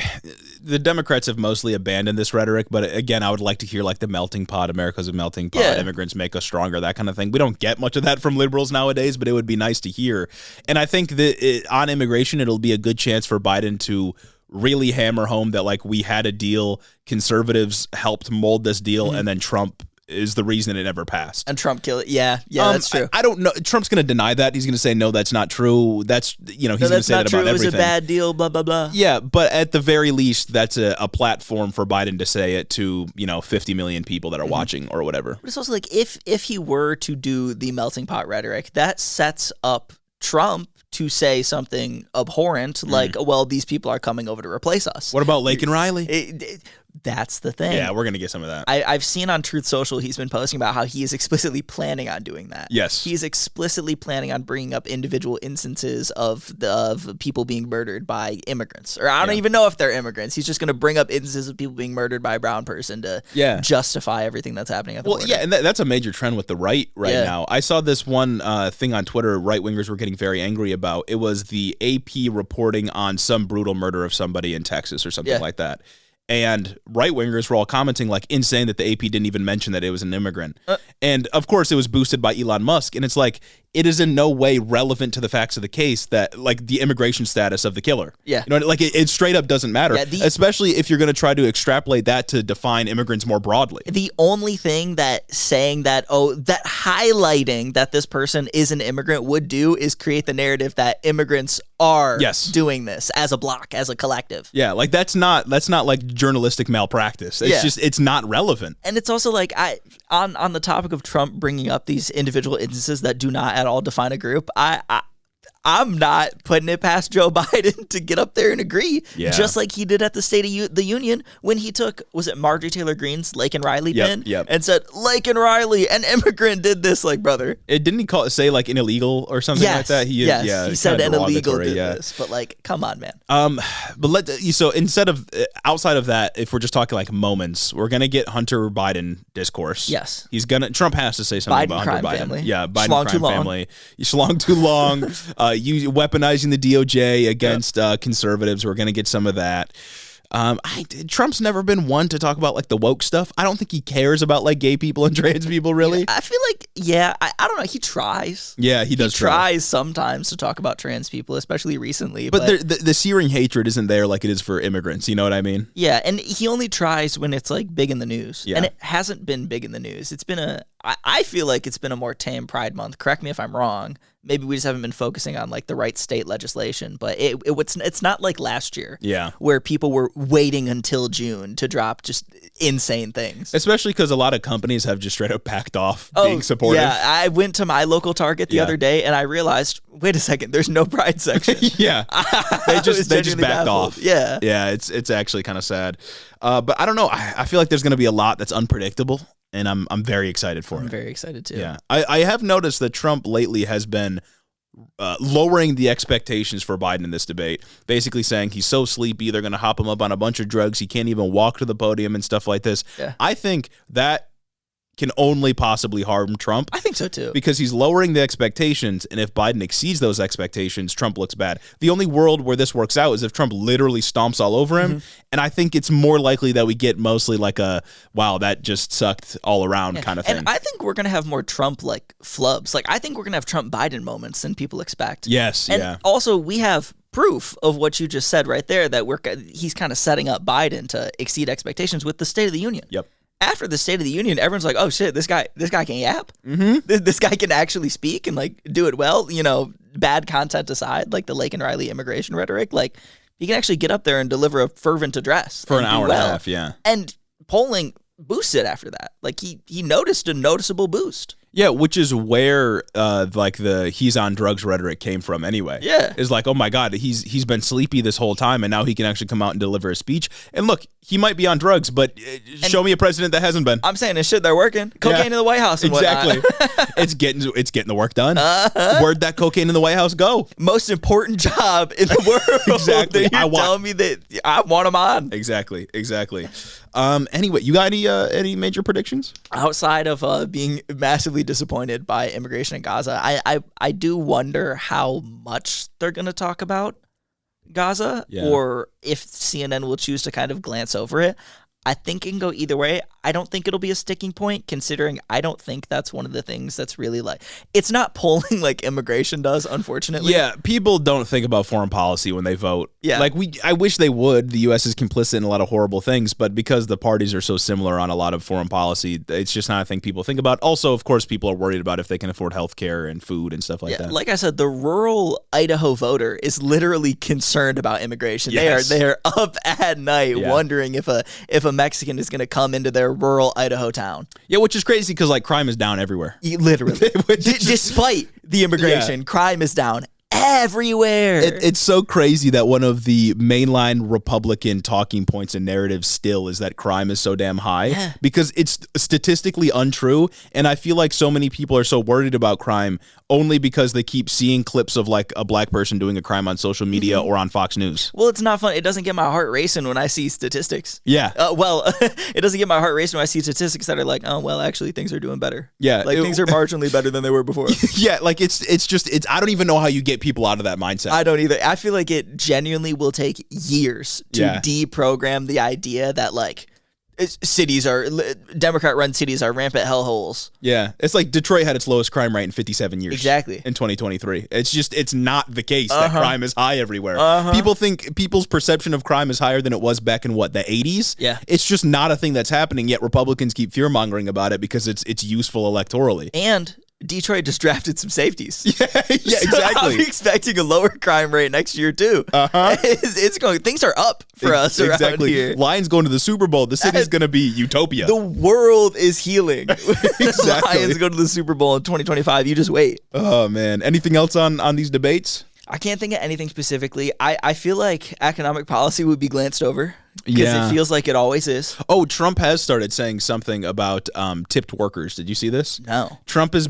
the Democrats have mostly abandoned this rhetoric, but again, I would like to hear like the melting pot, America's a melting pot, immigrants make us stronger, that kind of thing. We don't get much of that from liberals nowadays, but it would be nice to hear. And I think that on immigration, it'll be a good chance for Biden to really hammer home that like we had a deal, conservatives helped mold this deal, and then Trump is the reason it never passed. And Trump killed it. Yeah, that's true. I don't know. Trump's going to deny that. He's going to say, no, that's not true. That's, he's going to say that about everything. It was a bad deal, blah, blah, blah. Yeah, but at the very least, that's a platform for Biden to say it to, 50 million people that are watching or whatever. But it's also like, if he were to do the melting pot rhetoric, that sets up Trump to say something abhorrent, like, well, these people are coming over to replace us. What about Laken Riley? That's the thing. Yeah, we're going to get some of that. I've seen on Truth Social, he's been posting about how he is explicitly planning on doing that. Yes. He's explicitly planning on bringing up individual instances of people being murdered by immigrants. Or I don't even know if they're immigrants. He's just going to bring up instances of people being murdered by a brown person to justify everything that's happening at the border. Yeah, and that's a major trend with the right now. I saw this one thing on Twitter right-wingers were getting very angry about. It was the AP reporting on some brutal murder of somebody in Texas or something like that. And right-wingers were all commenting, like, insane that the AP didn't even mention that it was an immigrant. And, of course, it was boosted by Elon Musk. And it's like, it is in no way relevant to the facts of the case that, like, the immigration status of the killer. Yeah. Like, it straight up doesn't matter, especially if you're going to try to extrapolate that to define immigrants more broadly. The only thing that saying that, that highlighting that this person is an immigrant would do is create the narrative that immigrants are doing this as a block, as a collective. Yeah, like, that's not like journalistic malpractice. It's just, it's not relevant. And it's also like, on the topic of Trump bringing up these individual instances that do not at all define a group, I'm not putting it past Joe Biden to get up there and agree, just like he did at the State of the Union when he took, was it Marjorie Taylor Greene's Laken Riley pin? And said, Laken Riley, an immigrant did this, like, brother. Didn't he say like an illegal or something like that? He said an illegal did this, but like, come on, man. But instead of, outside of that, if we're just talking like moments, we're going to get Hunter Biden discourse. Yes. Trump has to say something about Hunter Biden. Family. Yeah, Biden crime family. You schlong too long. You weaponizing the DOJ against conservatives. We're going to get some of that. Trump's never been one to talk about like the woke stuff. I don't think he cares about like gay people and trans people, really. I feel like, I don't know. He tries. Yeah, he does. He tries sometimes to talk about trans people, especially recently. But the searing hatred isn't there like it is for immigrants. You know what I mean? Yeah, and he only tries when it's like big in the news. Yeah. And it hasn't been big in the news. It's been I feel like it's been a more tame Pride Month. Correct me if I'm wrong. Maybe we just haven't been focusing on like the right state legislation, but it's not like last year, where people were waiting until June to drop just insane things. Especially because a lot of companies have just straight up backed off being supportive. Yeah, I went to my local Target the other day and I realized, wait a second, there's no Pride section. They just backed off. Yeah, it's actually kind of sad. But I don't know. I feel like there's going to be a lot that's unpredictable. And I'm very excited for it. I'm very excited too. Yeah, I have noticed that Trump lately has been lowering the expectations for Biden in this debate, basically saying he's so sleepy, they're going to hop him up on a bunch of drugs, he can't even walk to the podium and stuff like this. Yeah. I think that can only possibly harm Trump. I think so too. Because he's lowering the expectations, and if Biden exceeds those expectations, Trump looks bad. The only world where this works out is if Trump literally stomps all over him, and I think it's more likely that we get mostly like a, wow, that just sucked all around kind of thing. And I think we're going to have more Trump-like flubs. Like, I think we're going to have Trump-Biden moments than people expect. Yes, and also, we have proof of what you just said right there, that he's kind of setting up Biden to exceed expectations with the State of the Union. Yep. After the State of the Union, everyone's like, "Oh shit, this guy can yap. Mm-hmm. This guy can actually speak and like do it well." bad content aside, like the Lake and Riley immigration rhetoric, like he can actually get up there and deliver a fervent address for an hour and a half. Yeah. And polling boosted after that. Like he noticed a noticeable boost. Yeah, which is where like the he's on drugs rhetoric came from anyway. Yeah. Is like, oh my God, he's been sleepy this whole time and now he can actually come out and deliver a speech. And look, he might be on drugs, but show me a president that hasn't been. I'm saying this shit, they're working. Cocaine in the White House and exactly. It's getting the work done. Where'd that cocaine in the White House go? Most important job in the world. Exactly. You're telling me that I want him on. Exactly. Anyway, you got any major predictions? Outside of being massively disappointed by immigration in Gaza, I do wonder how much they're going to talk about Gaza, or if CNN will choose to kind of glance over it. I think it can go either way. I don't think it'll be a sticking point, considering I don't think that's one of the things that's really like, it's not polling like immigration does, unfortunately. Yeah, people don't think about foreign policy when they vote. Yeah. Like I wish they would. The U.S. is complicit in a lot of horrible things, but because the parties are so similar on a lot of foreign policy, it's just not a thing people think about. Also, of course, people are worried about if they can afford health care and food and stuff like that. Like I said, the rural Idaho voter is literally concerned about immigration. Yes. They are up at night wondering if a Mexican is going to come into their rural Idaho town. Yeah, which is crazy because like crime is down everywhere. Literally. Despite the immigration, crime is down everywhere. It's so crazy that one of the mainline Republican talking points and narratives still is that crime is so damn high because it's statistically untrue. And I feel like so many people are so worried about crime only because they keep seeing clips of like a black person doing a crime on social media or on Fox News. Well, it's not fun. It doesn't get my heart racing when I see statistics. Yeah. It doesn't get my heart racing when I see statistics that are like, oh, well, actually things are doing better. Yeah. Like things are marginally better than they were before. Yeah. Like it's I don't even know how you get people out of that mindset. I don't either. I feel like it genuinely will take years to deprogram the idea that like Democrat-run cities are rampant hellholes. Yeah, it's like Detroit had its lowest crime rate in 57 years. Exactly. In 2023. It's not the case that crime is high everywhere. People's perception of crime is higher than it was back in the 80s. Yeah. It's just not a thing that's happening, yet Republicans keep fear-mongering about it because it's useful electorally. And Detroit just drafted some safeties. Yeah, exactly. I'm expecting a lower crime rate next year too. It's going. Things are up for us around here. Lions going to the Super Bowl. The city's going to be utopia. The world is healing. Exactly. Lions go to the Super Bowl in 2025. You just wait. Oh man. Anything else on these debates? I can't think of anything specifically. I feel like economic policy would be glanced over because it feels like it always is. Oh, Trump has started saying something about tipped workers. Did you see this? No. Trump he's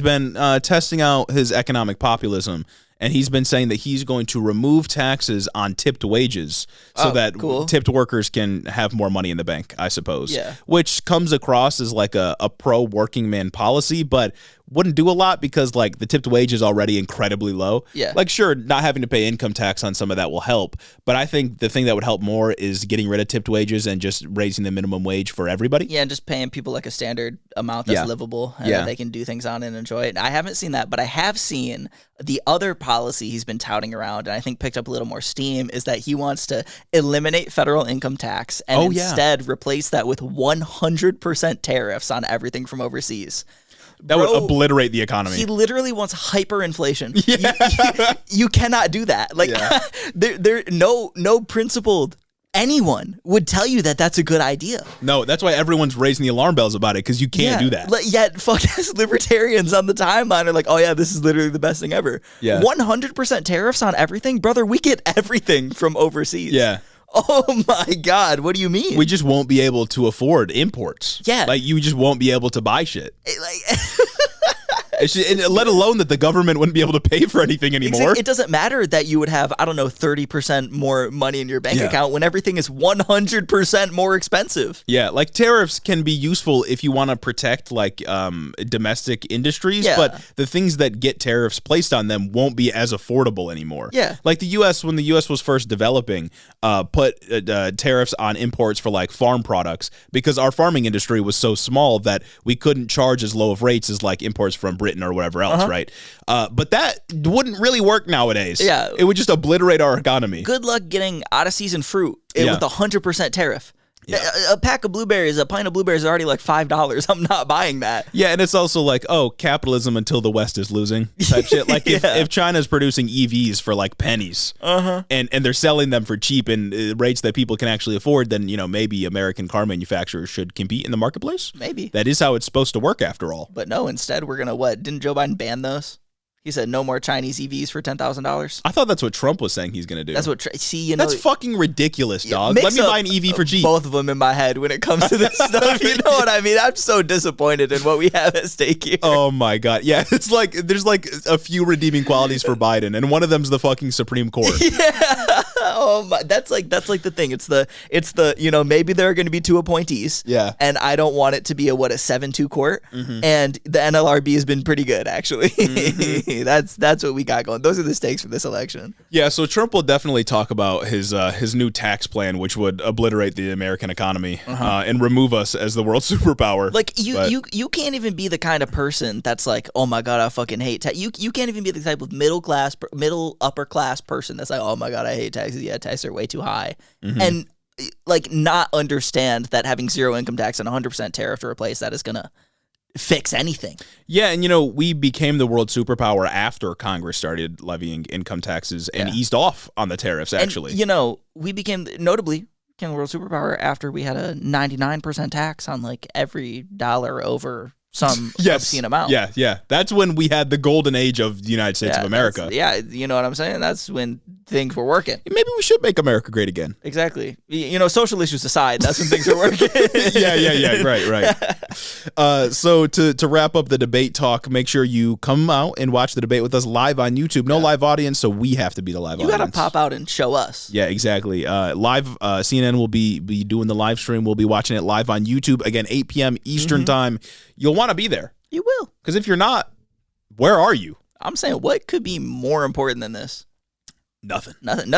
been testing out his economic populism, and he's been saying that he's going to remove taxes on tipped wages so that tipped workers can have more money in the bank, I suppose. Yeah. Which comes across as like a pro-working man policy, but wouldn't do a lot because like the tipped wage is already incredibly low. Yeah. Like sure, not having to pay income tax on some of that will help, but I think the thing that would help more is getting rid of tipped wages and just raising the minimum wage for everybody. Yeah, and just paying people like a standard amount that's livable and that they can do things on and enjoy it. I haven't seen that, but I have seen the other policy he's been touting around and I think picked up a little more steam is that he wants to eliminate federal income tax and instead replace that with 100% tariffs on everything from overseas. That would obliterate the economy. He literally wants hyperinflation. Yeah. You cannot do that. Like, there no principled anyone would tell you that that's a good idea. No, that's why everyone's raising the alarm bells about it because you can't do that. Yet, fuck-ass libertarians on the timeline are like, oh yeah, this is literally the best thing ever. Yeah. 100% tariffs on everything? Brother, we get everything from overseas. Yeah. Oh my God, what do you mean? We just won't be able to afford imports. Yeah. Like, you just won't be able to buy shit. And let alone that the government wouldn't be able to pay for anything anymore. It doesn't matter that you would have, 30% more money in your bank account when everything is 100% more expensive. Yeah, like tariffs can be useful if you want to protect like domestic industries, but the things that get tariffs placed on them won't be as affordable anymore. Yeah. Like the U.S., when the U.S. was first developing, put tariffs on imports for like farm products because our farming industry was so small that we couldn't charge as low of rates as like imports from Britain or whatever else, right? But that wouldn't really work nowadays. Yeah. It would just obliterate our economy. Good luck getting out-of-season fruit with 100% tariff. A pack of blueberries, a pint of blueberries is already like $5. I'm not buying that. Yeah, and it's also like, oh, capitalism until the West is losing type shit. Like if China's producing EVs for like pennies, and they're selling them for cheap and rates that people can actually afford, then maybe American car manufacturers should compete in the marketplace. Maybe that is how it's supposed to work after all. But no, instead we're gonna what? Didn't Joe Biden ban those? He said no more Chinese EVs for $10,000. I thought that's what Trump was saying he's going to do. That's what. That's fucking ridiculous, dog. Let me buy an EV for cheap. Both of them in my head when it comes to this stuff. You know what I mean? I'm so disappointed in what we have at stake here. Oh my god, yeah. It's like there's like a few redeeming qualities for Biden, and one of them's the fucking Supreme Court. Yeah. Oh my. That's like the thing. It's the maybe there are going to be 2 appointees. Yeah. And I don't want it to be a 7-2 court. And the NLRB has been pretty good actually. That's what we got going. Those are the stakes for this election. Yeah, so Trump will definitely talk about his new tax plan, which would obliterate the American economy and remove us as the world superpower. Like you can't even be the kind of person that's like, oh my god, I fucking hate tax. You can't even be the type of middle upper class person that's like, oh my god, I hate taxes. Yeah, taxes are way too high, and like not understand that having 0 income tax and 100% tariff to replace that is gonna fix anything. Yeah, and we became the world superpower after Congress started levying income taxes and eased off on the tariffs, actually. And, we became the world superpower after we had a 99% tax on like every dollar over some obscene amount. Yeah. That's when we had the golden age of the United States of America. Yeah, you know what I'm saying? That's when things were working. Maybe we should make America great again. Exactly. Social issues aside, that's when things are working. Yeah. Right. So to wrap up the debate talk, make sure you come out and watch the debate with us live on YouTube. No live audience, so we have to be the live audience. You got to pop out and show us. Yeah, exactly. Live, CNN will be doing the live stream. We'll be watching it live on YouTube, again, 8 p.m. Eastern time. You'll want to be there. You will. Because if you're not, where are you? I'm saying, what could be more important than this? Nothing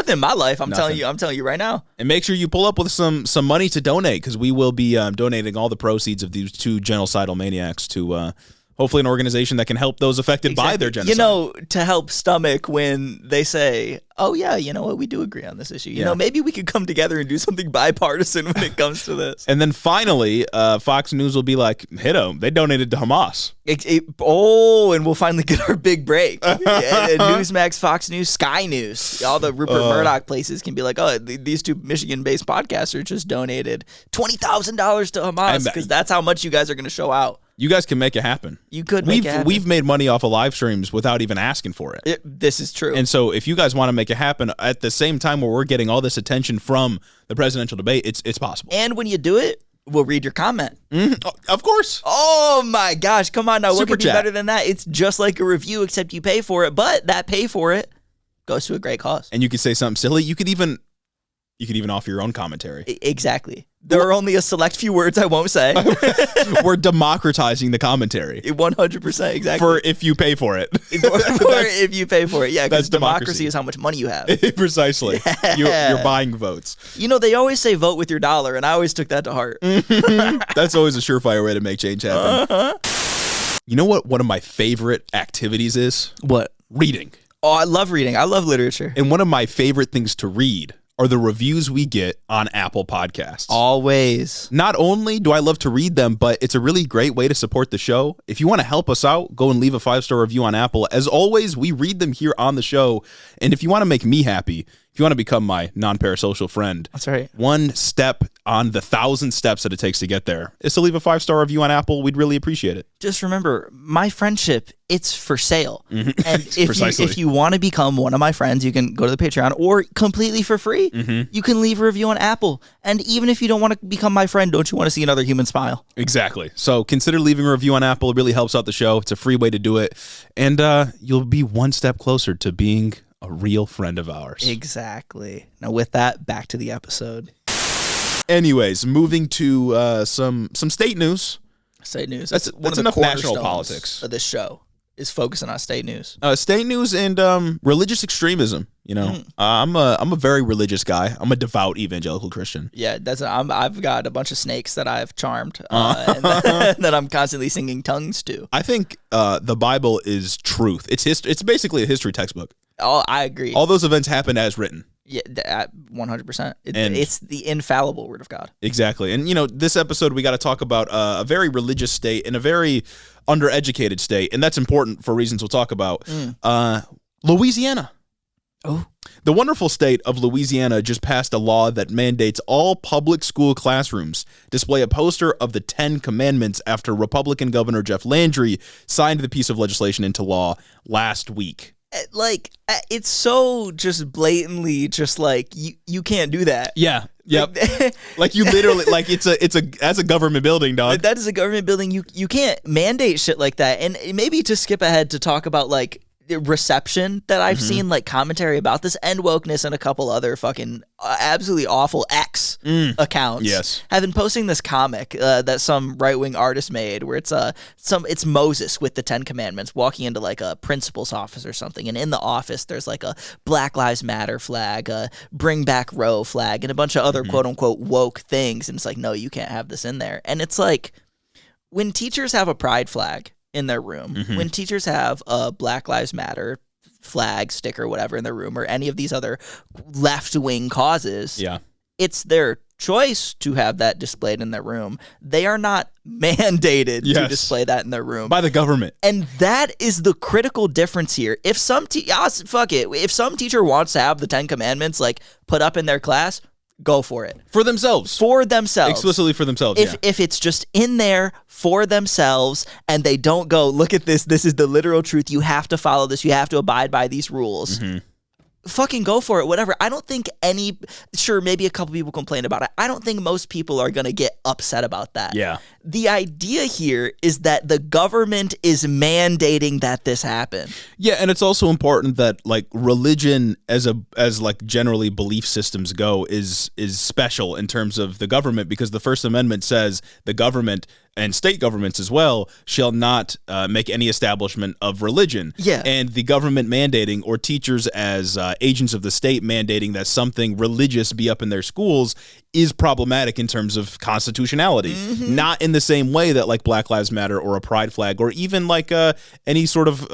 in my life. I'm telling you right now. And make sure you pull up with some money to donate, because we will be donating all the proceeds of these 2 genocidal maniacs to hopefully an organization that can help those affected by their genocide. To help stomach when they say, oh yeah, you know what, we do agree on this issue. You know, maybe we could come together and do something bipartisan when it comes to this. And then finally, Fox News will be like, hit them. They donated to Hamas. And we'll finally get our big break. Newsmax, Fox News, Sky News, all the Rupert Murdoch places can be like, oh, these 2 Michigan-based podcasters just donated $20,000 to Hamas because that's how much you guys are going to show out. You guys can make it happen. You could make it happen. We've made money off of live streams without even asking for it. This is true. And so if you guys want to make it happen at the same time where we're getting all this attention from the presidential debate, it's possible. And when you do it, we'll read your comment. Oh, of course. Oh my gosh. Come on now. What could be better than that? It's just like a review, except you pay for it. But that pay for it goes to a great cause. And you could say something silly. You could even offer your own commentary. Exactly. There are only a select few words I won't say. We're democratizing the commentary. 100%, exactly. For if you pay for it. If you pay for it, yeah. Because democracy is how much money you have. Precisely. Yeah. You're buying votes. They always say vote with your dollar, and I always took that to heart. That's always a surefire way to make change happen. You know what one of my favorite activities is? What? Reading. Oh, I love reading. I love literature. And one of my favorite things to read are the reviews we get on Apple Podcasts. Always. Not only do I love to read them, but it's a really great way to support the show. If you want to help us out, go and leave a 5-star review on Apple. As always, we read them here on the show. And if you want to make me happy, if you want to become my non-parasocial friend, that's right. One step on the 1,000 steps that it takes to get there is to leave a 5-star review on Apple. We'd really appreciate it. Just remember, my friendship, it's for sale. And if you want to become one of my friends, you can go to the Patreon, or completely for free, you can leave a review on Apple. And even if you don't want to become my friend, don't you want to see another human smile? Exactly. So consider leaving a review on Apple. It really helps out the show. It's a free way to do it. And you'll be one step closer to being a real friend of ours. Exactly. Now with that, back to the episode. Anyways, moving to some state news. State news. That's enough national politics of this show. Is focusing on state news. State news and religious extremism. I'm a very religious guy. I'm a devout evangelical Christian. Yeah, I've got a bunch of snakes that I've charmed and that I'm constantly singing tongues to. I think the Bible is truth. It's basically a history textbook. Oh, I agree. All those events happened as written. Yeah, 100%. And It's the infallible word of God. Exactly. And, this episode, we got to talk about a very religious state and a very undereducated state. And that's important for reasons we'll talk about. Louisiana. Oh. The wonderful state of Louisiana just passed a law that mandates all public school classrooms display a poster of the Ten Commandments after Republican Governor Jeff Landry signed the piece of legislation into law last week. Like, it's so just blatantly just like, you can't do that. Yeah. Yep. Like you literally, like that's a government building, dog. That is a government building. You can't mandate shit like that. And maybe to skip ahead to talk about like reception that I've seen, like commentary about this, and wokeness and a couple other fucking absolutely awful X accounts. Yes, have been posting this comic that some right-wing artist made where it's Moses with the Ten Commandments walking into like a principal's office or something, and in the office there's like a Black Lives Matter flag, a Bring Back Roe flag, and a bunch of other quote-unquote woke things, and it's like, no, you can't have this in there. And it's like, when teachers have a pride flag in their room, when teachers have a Black Lives Matter flag, sticker, whatever in their room, or any of these other left-wing causes, it's their choice to have that displayed in their room. They are not mandated to display that in their room by the government. And that is the critical difference here. If some if some teacher wants to have the Ten Commandments like put up in their class, go for it. For themselves. Explicitly for themselves, If it's just in there for themselves and they don't go, look at this is the literal truth, you have to follow this, you have to abide by these rules, fucking go for it, whatever. I don't think sure, maybe a couple people complain about it. I don't think most people are going to get upset about that. Yeah. The idea here is that the government is mandating that this happen. Yeah, and it's also important that like religion as like generally belief systems go is special in terms of the government, because the First Amendment says the government and state governments as well shall not make any establishment of religion. Yeah. And the government mandating, or teachers as agents of the state mandating that something religious be up in their schools is problematic in terms of constitutionality. Not in the same way that like Black Lives Matter or a pride flag or even like any sort of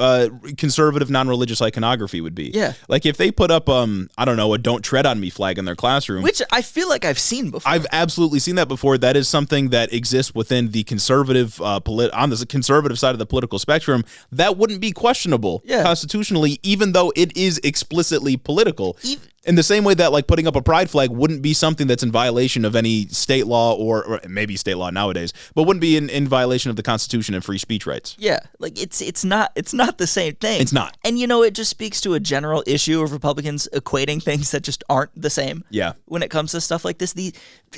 conservative non-religious iconography would be. Yeah. Like if they put up I don't know, a "Don't Tread on Me" flag in their classroom, which I feel like I've seen before. I've absolutely seen that before. That is something that exists within the conservative on the conservative side of the political spectrum. That wouldn't be questionable constitutionally, even though it is explicitly political. In the same way that like putting up a pride flag wouldn't be something that's in violation of any state law or maybe state law nowadays, but wouldn't be in violation of the Constitution and free speech rights. Yeah, like it's not the same thing. It's not. And it just speaks to a general issue of Republicans equating things that just aren't the same. Yeah. When it comes to stuff like this,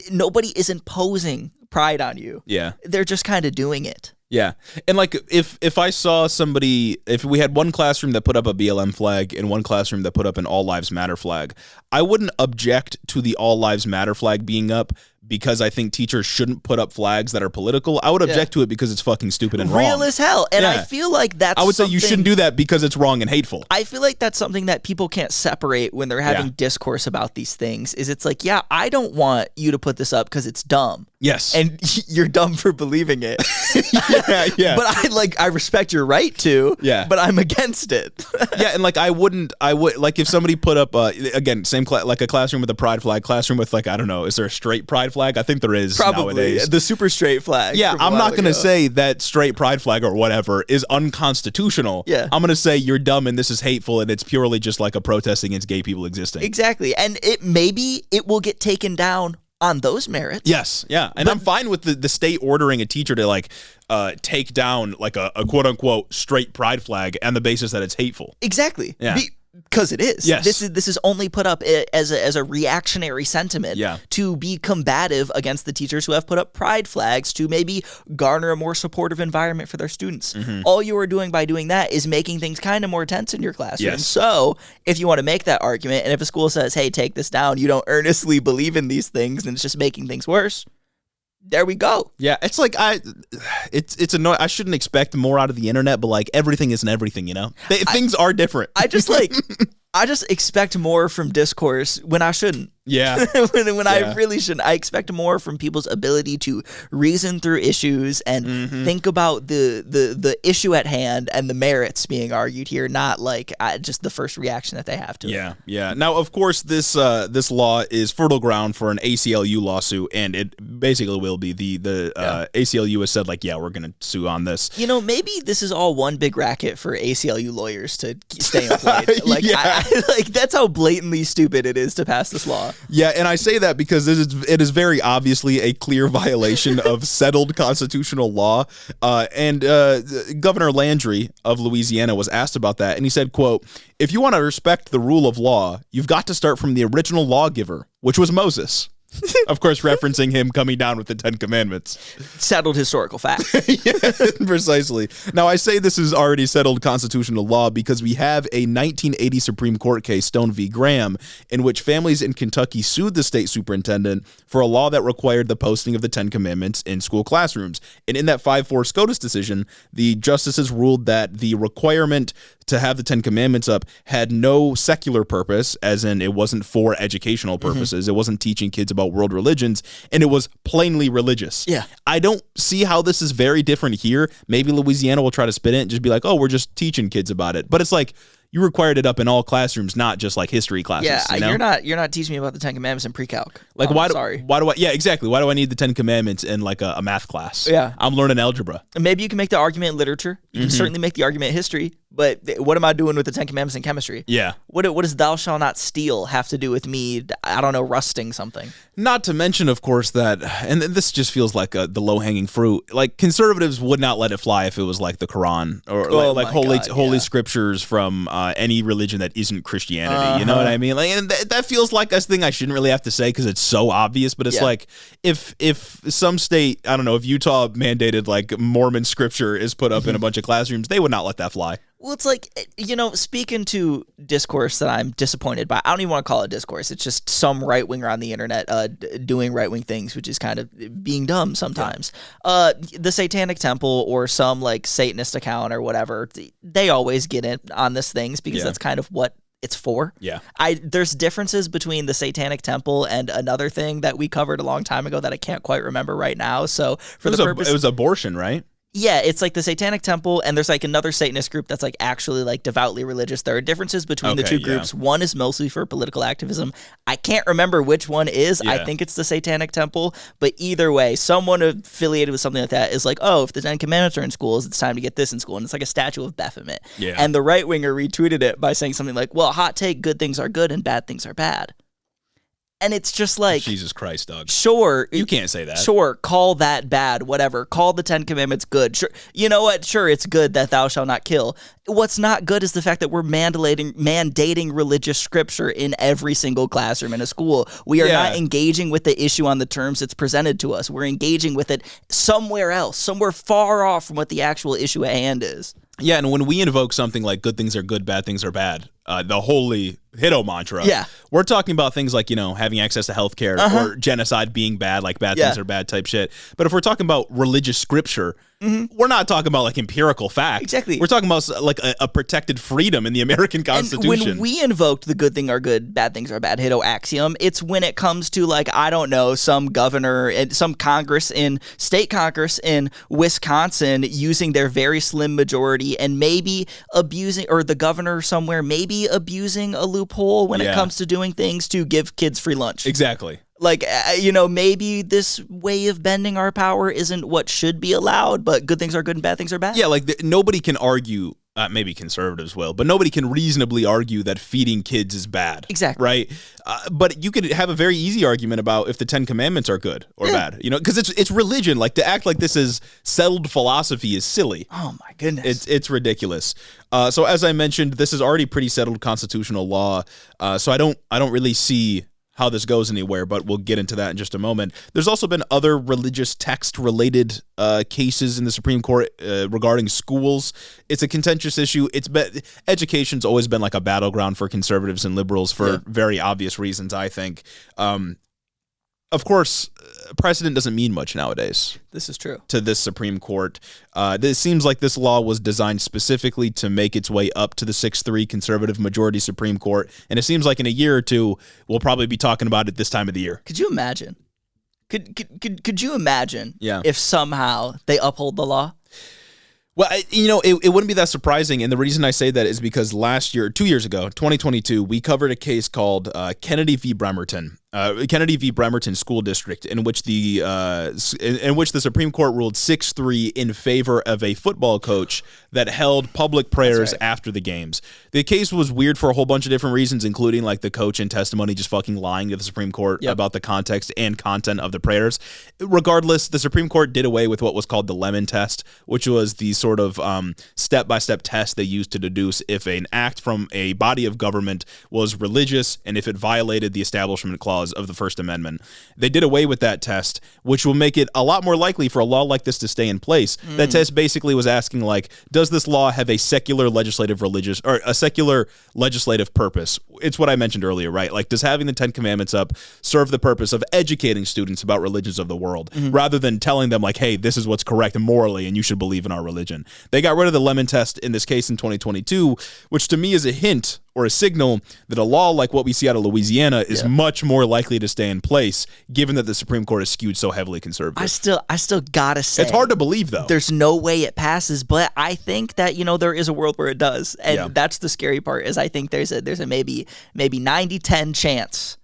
nobody is imposing pride on you. Yeah. They're just kind of doing it. Yeah. And like if I saw somebody, if we had one classroom that put up a BLM flag and one classroom that put up an All Lives Matter flag, I wouldn't object to the All Lives Matter flag being up because I think teachers shouldn't put up flags that are political. I would object to it because it's fucking stupid and wrong. Real as hell. And I feel like that's I would say you shouldn't do that because it's wrong and hateful. I feel like that's something that people can't separate when they're having discourse about these things. Is it's like, I don't want you to put this up because it's dumb. Yes. And you're dumb for believing it. Yeah. But I respect your right to. Yeah. But I'm against it. Yeah, and like I would like if somebody put up again, same like a classroom with a pride flag, classroom with like, I don't know, is there a straight pride flag? I think there is. Probably nowadays. The super straight flag. Yeah, I'm not going to say that straight pride flag or whatever is unconstitutional. Yeah. I'm going to say you're dumb and this is hateful and it's purely just like a protest against gay people existing. Exactly. And maybe it will get taken down on those merits. Yes, yeah. And I'm fine with the state ordering a teacher to like take down like a quote unquote straight pride flag on the basis that it's hateful. Exactly. Yeah. Because it is. Yes. This is only put up as a reactionary sentiment to be combative against the teachers who have put up pride flags to maybe garner a more supportive environment for their students. All you are doing by doing that is making things kind of more tense in your classroom. Yes. So if you want to make that argument, and if a school says, hey, take this down, you don't earnestly believe in these things and it's just making things worse, there we go. Yeah, it's like it's annoying. I shouldn't expect more out of the internet, but like everything isn't everything, things are different. I just expect more from discourse when I shouldn't. Yeah. when I really shouldn't. I expect more from people's ability to reason through issues and think about the issue at hand and the merits being argued here, not like just the first reaction that they have to it. Yeah. Now, of course, this law is fertile ground for an ACLU lawsuit, and it basically will be. The ACLU has said, like, yeah, we're going to sue on this. You know, maybe this is all one big racket for ACLU lawyers to stay employed. Like, like that's how blatantly stupid it is to pass this law. Yeah, and I say that because it is very obviously a clear violation of settled constitutional law. And Governor Landry of Louisiana was asked about that, and he said, quote, "If you want to respect the rule of law, you've got to start from the original lawgiver, which was Moses." Of course, referencing him coming down with the Ten Commandments. Settled historical fact. Yeah, precisely. Now, I say this is already settled constitutional law because we have a 1980 Supreme Court case, Stone v. Graham, in which families in Kentucky sued the state superintendent for a law that required the posting of the Ten Commandments in school classrooms. And in that 5-4 SCOTUS decision, the justices ruled that the requirement to have the Ten Commandments up had no secular purpose, as in it wasn't for educational purposes. It wasn't teaching kids about world religions, and it was plainly religious. Yeah. I don't see how this is very different here. Maybe Louisiana will try to spin it and just be like, oh, we're just teaching kids about it. But it's like, you required it up in all classrooms, not just like history classes. Yeah, you know? you're not teaching me about the Ten Commandments in pre-calc. Like, why do I? Yeah, exactly. Why do I need the Ten Commandments in like a math class? Yeah, I'm learning algebra. Maybe you can make the argument in literature. You can certainly make the argument in history. But what am I doing with the Ten Commandments in chemistry? Yeah. What does "thou shalt not steal" have to do with me? I don't know, rusting something. Not to mention, of course, that, and this just feels like the low-hanging fruit. Like, conservatives would not let it fly if it was like the Quran or holy scriptures from any religion that isn't Christianity. You know what I mean? Like, and that feels like a thing I shouldn't really have to say because it's so obvious. But it's like if some state, I don't know, if Utah mandated like Mormon scripture is put up in a bunch of classrooms, they would not let that fly. Well, it's like, you know, speaking to discourse that I'm disappointed by. I don't even want to call it discourse. It's just some right-winger on the internet doing right-wing things, which is kind of being dumb sometimes. Yeah. The Satanic Temple or some, like, Satanist account or whatever, they always get in on this things because that's kind of what it's for. Yeah. There's differences between the Satanic Temple and another thing that we covered a long time ago that I can't quite remember right now. So it was abortion, right? Yeah, it's like the Satanic Temple, and there's like another Satanist group that's like actually like devoutly religious. There are differences between the two groups. One is mostly for political activism. I can't remember which one is. I think it's the Satanic Temple, but either way, someone affiliated with something like that is like, oh, if the Ten Commandments are in schools, it's time to get this in school, and it's like a statue of Baphomet. Yeah. And the right winger retweeted it by saying something like, well, hot take, good things are good and bad things are bad. And it's just like, Jesus Christ, Doug. Sure. You can't say that. Sure, call that bad, whatever. Call the Ten Commandments good. Sure. You know what? Sure, it's good that thou shalt not kill. What's not good is the fact that we're mandating religious scripture in every single classroom in a school. We are not engaging with the issue on the terms it's presented to us. We're engaging with it somewhere else, somewhere far off from what the actual issue at hand is. Yeah, and when we invoke something like good things are good, bad things are bad, the holy Hiddo mantra, we're talking about things like, you know, having access to healthcare or genocide being bad, like bad things are bad type shit. But if we're talking about religious scripture, we're not talking about like empirical fact. Exactly. We're talking about like a protected freedom in the American Constitution. And when we invoked the good thing are good, bad things are bad Hiddo axiom, it's when it comes to like, I don't know, some governor and some state Congress in Wisconsin using their very slim majority and maybe abusing, or the governor somewhere maybe abusing a loophole when it comes to doing things to give kids free lunch. Exactly. Like, you know, maybe this way of bending our power isn't what should be allowed, but good things are good and bad things are bad. Yeah, like nobody can argue, maybe conservatives will, but nobody can reasonably argue that feeding kids is bad. Exactly. Right? But you could have a very easy argument about if the Ten Commandments are good or bad, you know, because it's religion. Like, to act like this is settled philosophy is silly. Oh, my goodness. It's ridiculous. So as I mentioned, this is already pretty settled constitutional law. So I don't really see how this goes anywhere, but we'll get into that in just a moment. There's also been other religious text-related cases in the Supreme Court regarding schools. It's a contentious issue. Education's always been like a battleground for conservatives and liberals for very obvious reasons, I think. of course, precedent doesn't mean much nowadays. This is true. To this Supreme Court. It seems like this law was designed specifically to make its way up to the 6-3 conservative majority Supreme Court. And it seems like in a year or two, we'll probably be talking about it this time of the year. Could you imagine? Could you imagine if somehow they uphold the law? Well, it wouldn't be that surprising, and the reason I say that is because last year, 2 years ago, 2022, we covered a case called Kennedy v. Bremerton. Kennedy v. Bremerton School District, in which the Supreme Court ruled 6-3 in favor of a football coach that held public prayers after the games. The case was weird for a whole bunch of different reasons, including like the coach in testimony just fucking lying to the Supreme Court about the context and content of the prayers. Regardless, the Supreme Court did away with what was called the Lemon Test, which was the sort of step-by-step test they used to deduce if an act from a body of government was religious and if it violated the Establishment Clause of the First Amendment. They did away with that test, which will make it a lot more likely for a law like this to stay in place. That test basically was asking, like, does this law have a secular legislative purpose? It's what I mentioned earlier, right? Like, does having the Ten Commandments up serve the purpose of educating students about religions of the world, rather than telling them, like, hey, this is what's correct morally and you should believe in our religion? They got rid of the Lemon Test in this case in 2022, which to me is a hint or a signal that a law like what we see out of Louisiana is much more likely to stay in place, given that the Supreme Court is skewed so heavily conservative. I still gotta say, it's hard to believe, though. There's no way it passes, but I think that there is a world where it does, and that's the scary part. Is I think there's a maybe 90-10 chance.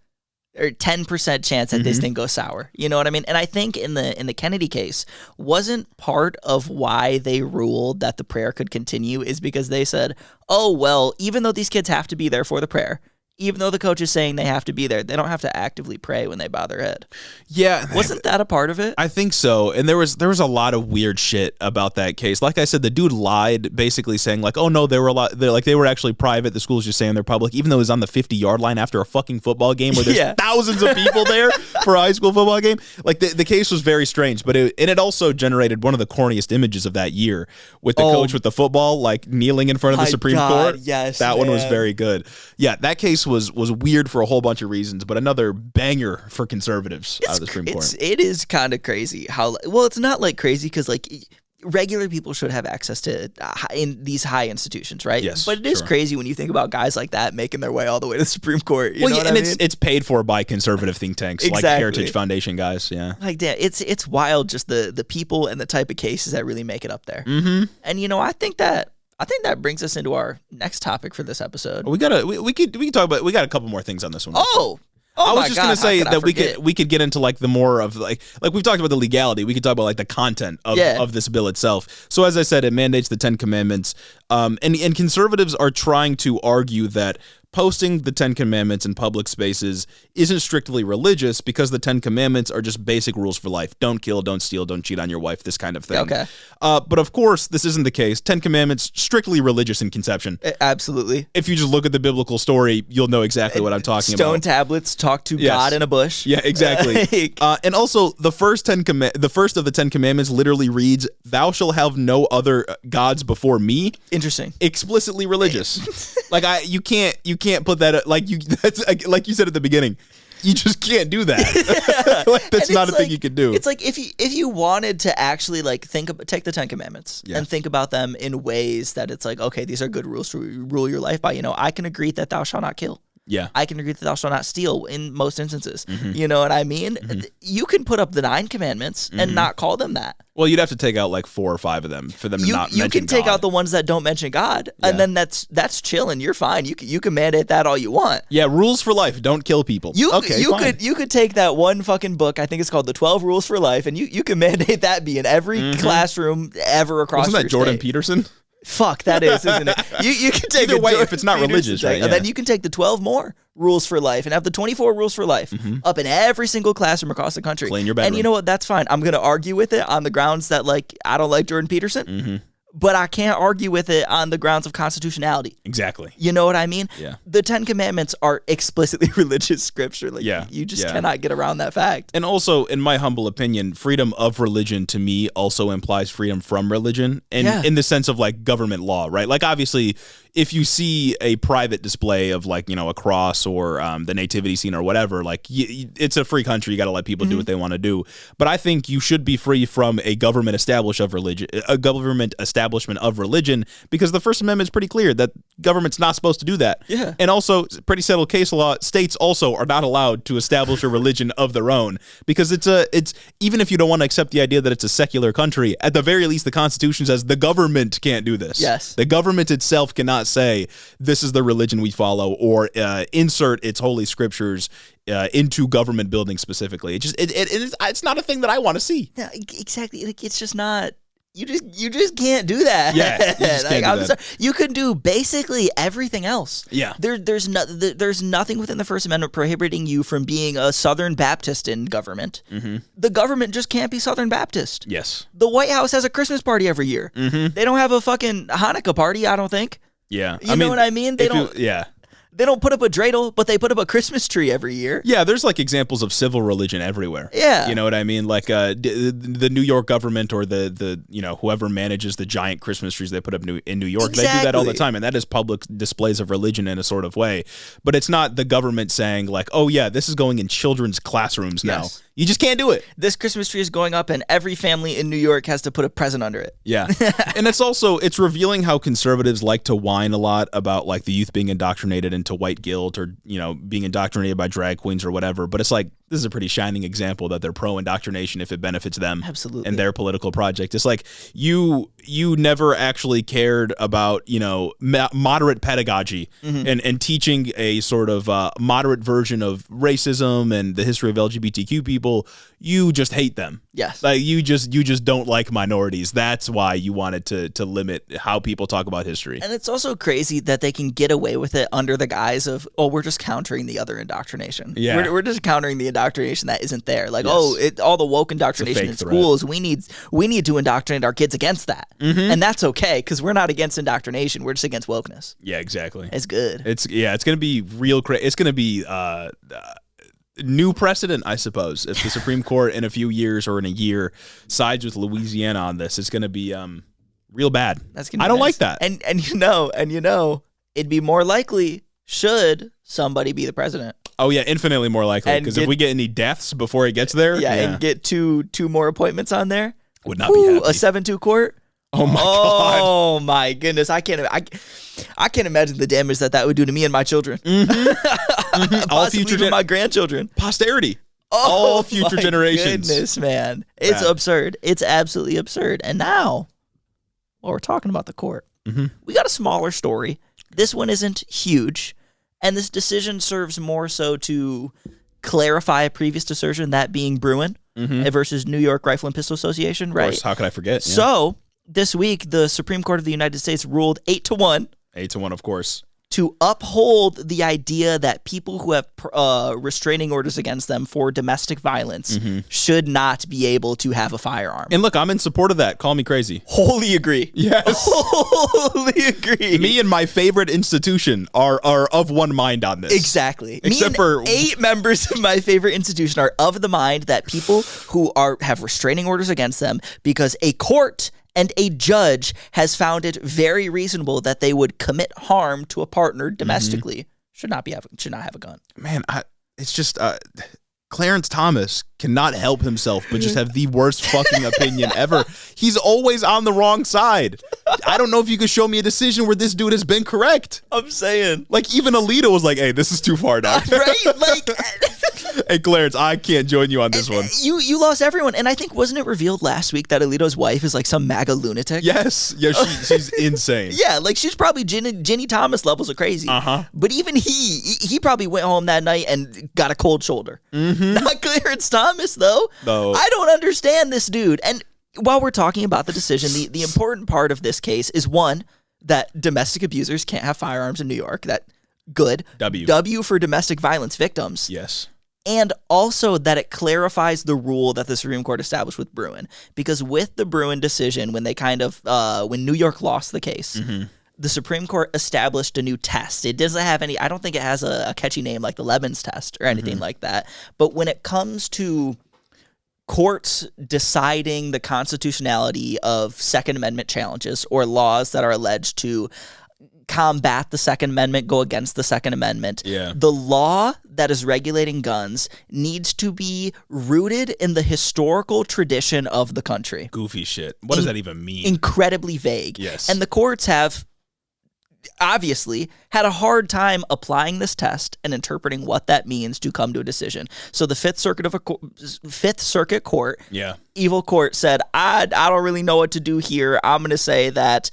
Or 10% chance that this thing goes sour. You know what I mean? And I think in the Kennedy case, wasn't part of why they ruled that the prayer could continue is because they said, oh, well, even though these kids have to be there for the prayer, even though the coach is saying they have to be there, they don't have to actively pray when they bow their head. Yeah. Wasn't that a part of it? I think so. And there was a lot of weird shit about that case. Like I said, the dude lied, basically saying like, oh no, they were actually private. The school's just saying they're public, even though it was on the 50-yard line after a fucking football game where there's thousands of people there for a high school football game. Like the case was very strange, but it also generated one of the corniest images of that year with the coach with the football, like kneeling in front of the Supreme Court. Yes, that one was very good. Yeah, that case was weird for a whole bunch of reasons, but another banger for conservatives out of the Supreme Court. It is kind of crazy how, well, it's not like crazy because like regular people should have access to in these high institutions, right? Yes, but it is crazy when you think about guys like that making their way all the way to the Supreme Court. You know what I mean? It's paid for by conservative think tanks like Heritage Foundation guys. Yeah, like that. It's wild, just the people and the type of cases that really make it up there. Mm-hmm. And I think that brings us into our next topic for this episode. We can talk about. We got a couple more things on this one. I was just going to say that we could get into like the more of like we've talked about the legality. We could talk about like the content of this bill itself. So as I said, it mandates the Ten Commandments, and conservatives are trying to argue that posting the Ten Commandments in public spaces isn't strictly religious because the Ten Commandments are just basic rules for life. Don't kill, don't steal, don't cheat on your wife, this kind of thing. Okay. But of course, this isn't the case. Ten Commandments, strictly religious in conception. Absolutely. If you just look at the biblical story, you'll know exactly what I'm talking about. Stone tablets talk to God in a bush. Yeah, exactly. And also, the first of the Ten Commandments literally reads, "Thou shalt have no other gods before me." Interesting. Explicitly religious. You can't put that like you said at the beginning. You just can't do that. That's not a thing you can do. It's like if you wanted to actually like take the Ten Commandments and think about them in ways that it's like, okay, these are good rules to rule your life by. I can agree that thou shalt not kill. Yeah. I can agree that thou shalt not steal in most instances. Mm-hmm. You know what I mean? Mm-hmm. You can put up the 9 commandments and not call them that. Well, you'd have to take out like 4 or 5 of them for them to not mention God. You can take out the ones that don't mention God, and then that's chilling. You're fine. You can mandate that all you want. Yeah, rules for life. Don't kill people. You could take that one fucking book, I think it's called The 12 Rules for Life, and you can mandate that be in every classroom ever across your state. Wasn't that Jordan Peterson? Fuck, that is, isn't it? You can take either way if it's not religious, right? And then you can take the 12 more rules for life and have the 24 rules for life up in every single classroom across the country. Clean your bedroom. And you know what? That's fine. I'm going to argue with it on the grounds that like I don't like Jordan Peterson. but I can't argue with it on the grounds of constitutionality. Exactly. You know what I mean? Yeah. The Ten Commandments are explicitly religious scripture. Like, Yeah. you just Yeah. cannot get around that fact. And also, in my humble opinion, freedom of religion to me also implies freedom from religion, and in the sense of like government law, right? Like, obviously, if you see a private display of like, a cross or the nativity scene or whatever, like it's a free country. You got to let people do what they want to do. But I think you should be free from a government establishment of religion, because the First Amendment is pretty clear that government's not supposed to do that. Yeah. And also, pretty settled case law, states also are not allowed to establish a religion of their own, because it's even if you don't want to accept the idea that it's a secular country, at the very least the Constitution says the government can't do this. Yes. The government itself cannot say this is the religion we follow, or insert its holy scriptures into government buildings specifically. It's not a thing that I want to see. Yeah, exactly. Like, it's just not. You just can't do that. Yeah, you just can't do that. Sorry. You can do basically everything else. Yeah. There's nothing within the First Amendment prohibiting you from being a Southern Baptist in government. Mm-hmm. The government just can't be Southern Baptist. Yes. The White House has a Christmas party every year. Mm-hmm. They don't have a fucking Hanukkah party, I don't think. Yeah. You know what I mean? They don't. They don't put up a dreidel, but they put up a Christmas tree every year. Yeah, there's like examples of civil religion everywhere. Yeah. You know what I mean? Like the New York government, or the whoever manages the giant Christmas trees they put up in New York, They do that all the time, and that is public displays of religion in a sort of way. But it's not the government saying like, oh yeah, this is going in children's classrooms now. Yes. You just can't do it. This Christmas tree is going up, and every family in New York has to put a present under it. Yeah. And it's revealing how conservatives like to whine a lot about like the youth being indoctrinated into white guilt, or being indoctrinated by drag queens or whatever. But it's like, this is a pretty shining example that they're pro-indoctrination if it benefits them. Absolutely. And their political project. It's like you never actually cared about moderate pedagogy and teaching a sort of moderate version of racism and the history of LGBTQ people. You just hate them. Yes. Like you just don't like minorities. That's why you wanted to limit how people talk about history. And it's also crazy that they can get away with it under the guise of, oh, we're just countering the other indoctrination. Yeah. We're just countering the indoctrination that isn't there. Like, Yes. all the woke indoctrination in schools, we need to indoctrinate our kids against that. Mm-hmm. And that's okay, because we're not against indoctrination. We're just against wokeness. Yeah, exactly. It's good. It's going to be real crazy. It's going to be new precedent, I suppose. If the Supreme Court in a few years or in a year sides with Louisiana on this, it's going to be real bad. That's gonna be I don't nice. like that. And it'd be more likely should somebody be the president. Oh yeah, infinitely more likely, And because if we get any deaths before it gets there, and get two more appointments on there, would not be happy. A 7-2 court. Oh my god. Oh my goodness! I can't imagine the damage that would do to me and my children. Mm-hmm. All future my grandchildren, posterity. Oh, all future generations. Goodness, man, it's absurd. It's absolutely absurd. And now, while we're talking about the court, we got a smaller story. This one isn't huge, and this decision serves more so to clarify a previous decision, that being Bruin versus New York Rifle and Pistol Association. Right? Of course, how could I forget? Yeah. So this week, the Supreme Court of the United States ruled 8-1. 8-1, of course. To uphold the idea that people who have restraining orders against them for domestic violence should not be able to have a firearm. And look, I'm in support of that. Call me crazy. Wholly agree. Yes. Wholly agree. Me and my favorite institution are of one mind on this. Exactly. Except for 8 members of my favorite institution are of the mind that people who have restraining orders against them because a court and a judge has found it very reasonable that they would commit harm to a partner domestically should not have a gun. Man, it's just Clarence Thomas cannot help himself but just have the worst fucking opinion ever. He's always on the wrong side. I don't know if you could show me a decision where this dude has been correct. I'm saying. Like, even Alito was like, hey, this is too far now. Right? Like... Hey, Clarence, I can't join you on this one. You lost everyone. And I think, wasn't it revealed last week that Alito's wife is like some MAGA lunatic? Yes. Yeah, she's insane. Yeah, like she's probably Ginny Thomas levels of crazy. But even he probably went home that night and got a cold shoulder. Not Clarence Thomas, though. No. I don't understand this dude. And while we're talking about the decision, the important part of this case is, one, that domestic abusers can't have firearms in New York. That good. W for domestic violence victims. Yes. And also that it clarifies the rule that the Supreme Court established with Bruen. Because with the Bruen decision, when they when New York lost the case, the Supreme Court established a new test. It doesn't have any, I don't think it has a catchy name like the Lebens test or anything like that. But when it comes to courts deciding the constitutionality of Second Amendment challenges or laws that are alleged to combat the Second Amendment, go against the Second Amendment. The law that is regulating guns needs to be rooted in the historical tradition of the country. Goofy shit. What does that even mean? Incredibly vague. Yes. And the courts have obviously had a hard time applying this test and interpreting what that means to come to a decision. So the Fifth Circuit Court, evil court, said, I don't really know what to do here. I'm going to say that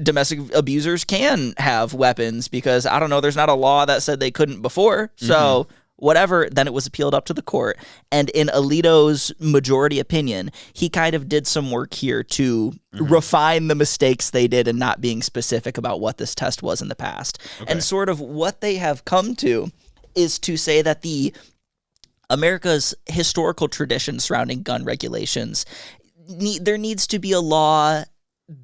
domestic abusers can have weapons because, I don't know, there's not a law that said they couldn't before. So whatever, then it was appealed up to the court. And in Alito's majority opinion, he kind of did some work here to refine the mistakes they did in not being specific about what this test was in the past. And sort of what they have come to is to say that America's historical tradition surrounding gun regulations, there needs to be a law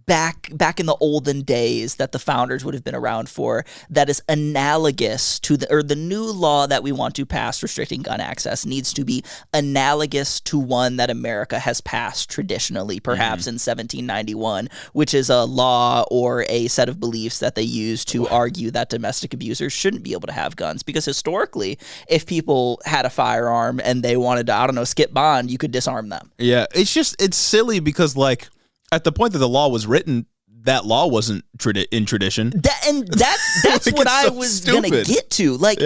back in the olden days that the founders would have been around for that is analogous to the new law that we want to pass restricting gun access needs to be analogous to one that America has passed traditionally, perhaps in 1791, which is a law or a set of beliefs that they use to argue that domestic abusers shouldn't be able to have guns. Because historically, if people had a firearm and they wanted to, I don't know, skip bond, you could disarm them. Yeah, it's silly because, like, at the point that the law was written, that law wasn't in tradition. That's like, what I was going to get to. Like,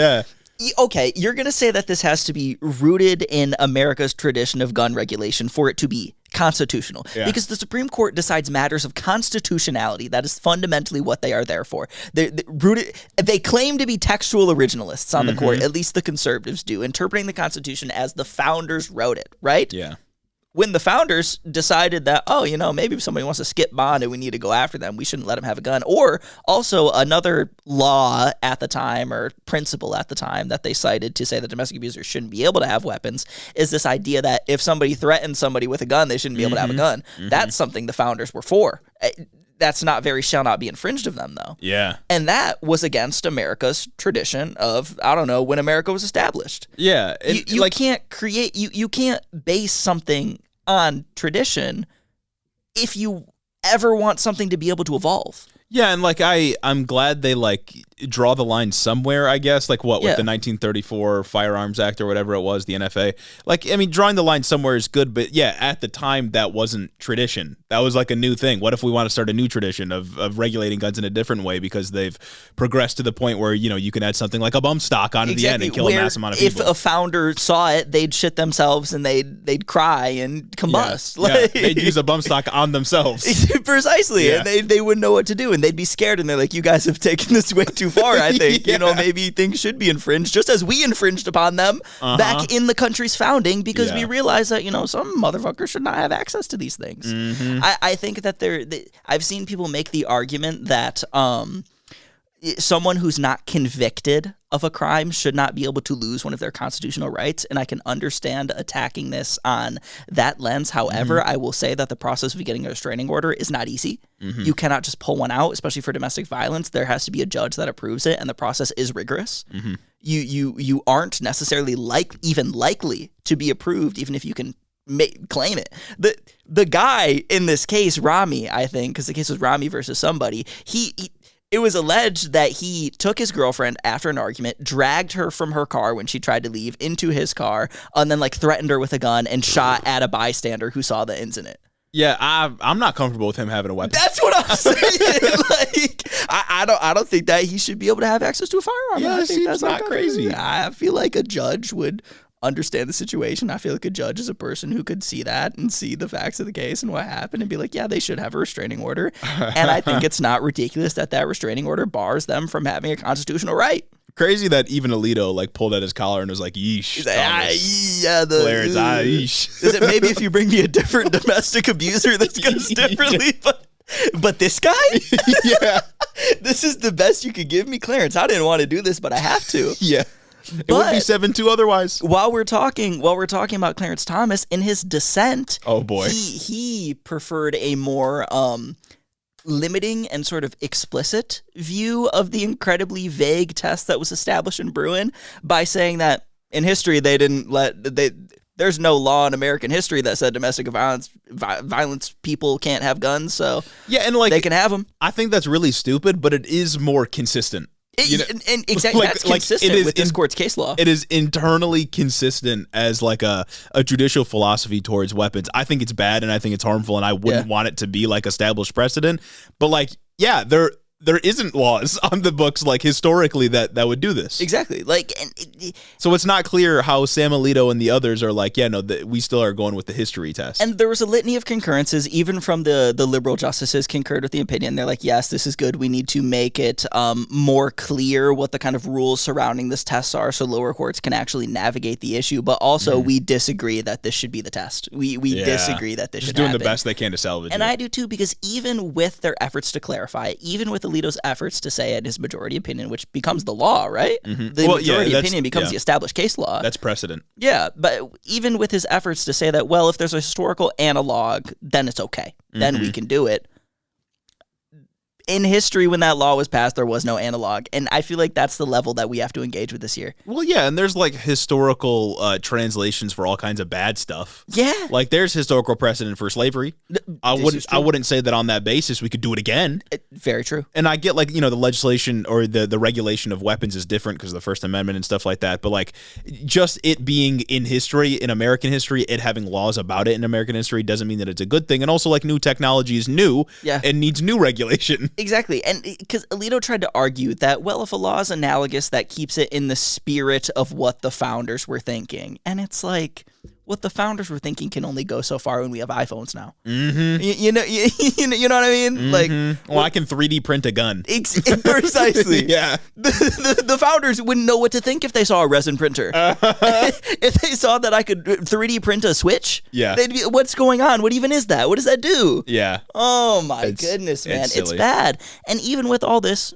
okay, you're going to say that this has to be rooted in America's tradition of gun regulation for it to be constitutional. Because the Supreme Court decides matters of constitutionality. That is fundamentally what they are there for. They claim to be textual originalists on the court, at least the conservatives do, interpreting the Constitution as the founders wrote it, right? Yeah. When the founders decided that, maybe if somebody wants to skip bond and we need to go after them, we shouldn't let them have a gun. Or also another law at the time or principle at the time that they cited to say that domestic abusers shouldn't be able to have weapons is this idea that if somebody threatens somebody with a gun, they shouldn't be able to have a gun. That's something the founders were for. That's not shall not be infringed of them, though. Yeah. And that was against America's tradition of, I don't know, when America was established. Yeah. You can't create, you can't base something on tradition if you ever want something to be able to evolve. Yeah, and like I'm glad they like draw the line somewhere, I guess, like with the 1934 Firearms Act or whatever it was, the NFA. Like, I mean, drawing the line somewhere is good, but yeah, at the time that wasn't tradition. That was like a new thing. What if we want to start a new tradition of regulating guns in a different way because they've progressed to the point where, you can add something like a bump stock onto the end and kill a mass amount of people. If a founder saw it, they'd shit themselves and they'd cry and combust. They'd use a bump stock on themselves. Precisely. Yeah. And they wouldn't know what to do. And they'd be scared, and they're like, you guys have taken this way too far, I think. Maybe things should be infringed, just as we infringed upon them back in the country's founding, because we realized that, some motherfuckers should not have access to these things. I think that I've seen people make the argument that someone who's not convicted of a crime should not be able to lose one of their constitutional rights, and I can understand attacking this on that lens. However, I will say that the process of getting a restraining order is not easy. You cannot just pull one out, especially for domestic violence. There has to be a judge that approves it, and the process is rigorous. You aren't necessarily even likely to be approved, even if you can claim it. The guy in this case, Rami, I think, because the case was Rami versus somebody, it was alleged that he took his girlfriend after an argument, dragged her from her car when she tried to leave into his car, and then threatened her with a gun and shot at a bystander who saw the incident. Yeah, I'm not comfortable with him having a weapon. That's what I'm saying. I don't think that he should be able to have access to a firearm. Yeah, it seems not crazy. I feel like a judge would understand the situation. I feel like a judge is a person who could see that and see the facts of the case and what happened and be like, yeah, they should have a restraining order. And I think it's not ridiculous that restraining order bars them from having a constitutional right. Crazy that even Alito pulled at his collar and was like, yeesh. Clarence, yeesh. Is it maybe if you bring me a different domestic abuser this goes differently? But this guy? Yeah. This is the best you could give me, Clarence. I didn't want to do this, but I have to. Yeah. It would be 7-2 otherwise. While we're talking about Clarence Thomas, in his dissent, oh boy, he preferred a more limiting and sort of explicit view of the incredibly vague test that was established in Bruin by saying that in history there's no law in American history that said domestic violence people can't have guns, so yeah, and like they can have them. I think that's really stupid, but it is more consistent. And exactly, that's consistent with this court's case law. It is internally consistent as like a judicial philosophy towards weapons. I think it's bad and I think it's harmful, and I wouldn't want it to be like established precedent. But like, yeah, there isn't laws on the books like historically that would do this. Exactly. Like, so it's not clear how Sam Alito and the others are like, yeah, no, we still are going with the history test. And there was a litany of concurrences, even from the liberal justices concurred with the opinion. They're like, yes, this is good. We need to make it more clear what the kind of rules surrounding this test are so lower courts can actually navigate the issue. But also, we disagree that this should be the test. We disagree that this should happen. Doing the best they can to salvage and it. I do too, because even with their efforts to clarify, even with Alito's efforts to say it his majority opinion, which becomes the law, right? The majority opinion becomes the established case law. That's precedent. Yeah, but even with his efforts to say that, well, if there's a historical analog, then it's okay. Then we can do it. In history, when that law was passed, there was no analog. And I feel like that's the level that we have to engage with this year. Well, yeah, and there's like historical translations for all kinds of bad stuff. Yeah. Like there's historical precedent for slavery. I wouldn't say that on that basis we could do it again. Very true. And I get like, the legislation or the regulation of weapons is different because of the First Amendment and stuff like that. But like just it being in history, in American history, it having laws about it in American history doesn't mean that it's a good thing. And also like new technology is new and needs new regulation. Exactly. And because Alito tried to argue that, well, if a law is analogous, that keeps it in the spirit of what the founders were thinking. And it's like, what the founders were thinking can only go so far when we have iPhones now. You know what I mean? Like, well, I can 3D print a gun. Precisely. Yeah. The founders wouldn't know what to think if they saw a resin printer. If they saw that I could 3D print a switch, they'd be, what's going on? What even is that? What does that do? Yeah. Oh my goodness, man. It's bad. And even with all this,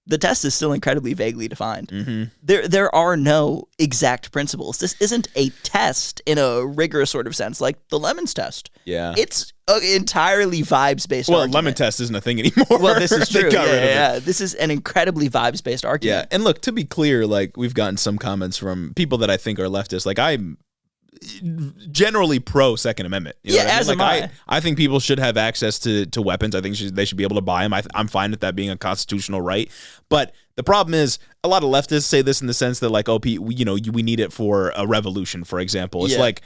the test is still incredibly vaguely defined. There are no exact principles. This isn't a test in a rigorous sort of sense, like the Lemons test. Yeah. It's entirely vibes-based argument. Lemon test isn't a thing anymore. Well, this is true. Yeah. This is an incredibly vibes-based argument. Yeah, and look, to be clear, like, we've gotten some comments from people that I think are leftists. Like, I'm generally pro Second Amendment. You know what I mean? As am I. I think people should have access to weapons. I think they should be able to buy them. I'm fine with that being a constitutional right. But the problem is, a lot of leftists say this in the sense that, like, we need it for a revolution, for example. It's like,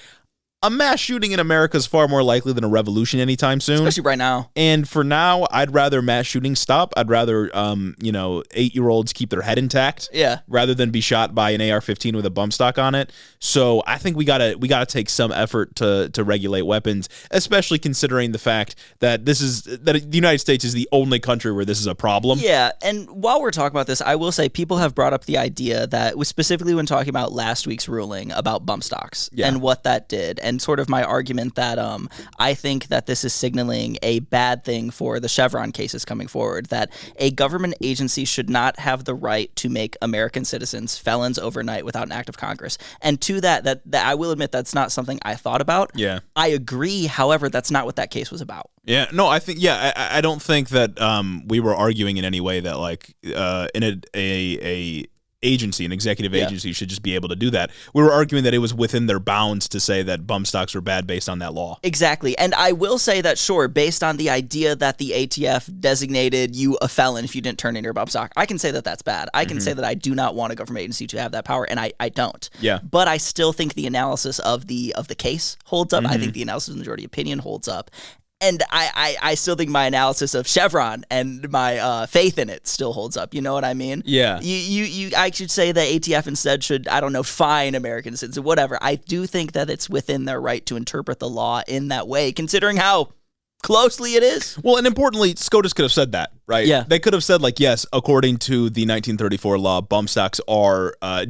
a mass shooting in America is far more likely than a revolution anytime soon. Especially right now. And for now, I'd rather mass shootings stop. I'd rather, 8-year-olds keep their head intact. Yeah. Rather than be shot by an AR-15 with a bump stock on it. So I think we gotta take some effort to regulate weapons, especially considering the fact that the United States is the only country where this is a problem. Yeah. And while we're talking about this, I will say people have brought up the idea that, specifically when talking about last week's ruling about bump stocks and what that did. And sort of my argument that I think that this is signaling a bad thing for the Chevron cases coming forward, that a government agency should not have the right to make American citizens felons overnight without an act of Congress. And to that I will admit that's not something I thought about. Yeah. I agree. However, that's not what that case was about. Yeah, no, I think, I don't think that we were arguing in any way that, like, in a agency, an executive agency, should just be able to do that. We were arguing that it was within their bounds to say that bump stocks were bad based on that law. Exactly. And I will say that, sure, based on the idea that the ATF designated you a felon if you didn't turn in your bump stock, I can say that that's bad. I can say that I do not want a government agency to have that power, and I don't. Yeah. But I still think the analysis of the case holds up. I think the analysis of the majority opinion holds up. And I still think my analysis of Chevron and my faith in it still holds up. You know what I mean? Yeah. I should say the ATF instead should, I don't know, fine American citizens, whatever. I do think that it's within their right to interpret the law in that way, considering how closely it is. Well, and importantly, SCOTUS could have said that. right? Yeah. They could have said, like, yes, according to the 1934 law, bump stocks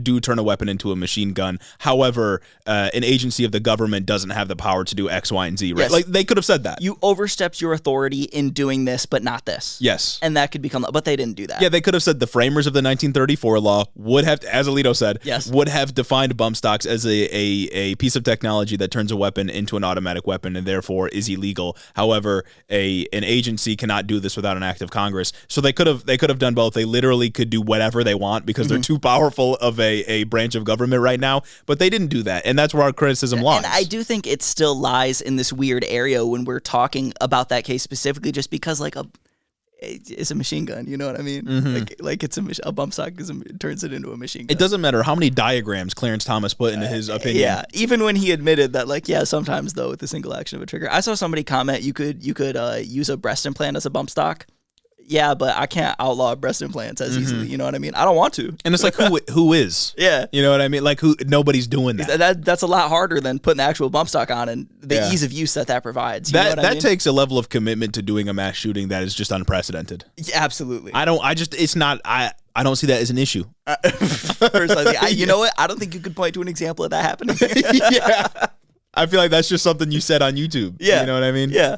do turn a weapon into a machine gun. However, an agency of the government doesn't have the power to do X, Y, and Z, right? Yes. Like, they could have said that. You overstepped your authority in doing this, but not this. Yes. And that could become, but they didn't do that. Yeah, they could have said the framers of the 1934 law would have, as Alito said, Yes. would have defined bump stocks as a piece of technology that turns a weapon into an automatic weapon and therefore is illegal. However, an agency cannot do this without an act of Congress. So they could have done both. They literally could do whatever they want because they're too powerful of a branch of government right now. But they didn't do that, and that's where our criticism lies. And I do think it still lies in this weird area when we're talking about that case specifically, just because it's a machine gun, you know what I mean? Like it's a bump stock turns it into a machine gun. It doesn't matter how many diagrams Clarence Thomas put into his opinion. Yeah, even when he admitted that, like, yeah, sometimes though with the single action of a trigger. I saw somebody comment you could use a breast implant as a bump stock. Yeah, but I can't outlaw breast implants as easily. You know what I mean? I don't want to. And it's like, who is? Yeah. You know what I mean? Like, nobody's doing that. That's a lot harder than putting the actual bump stock on and the ease of use that provides. You know what I mean? Takes a level of commitment to doing a mass shooting that is just unprecedented. Yeah, absolutely. I don't see that as an issue. Personally, you know what? I don't think you could point to an example of that happening. Yeah. I feel like that's just something you said on YouTube. Yeah. You know what I mean? Yeah.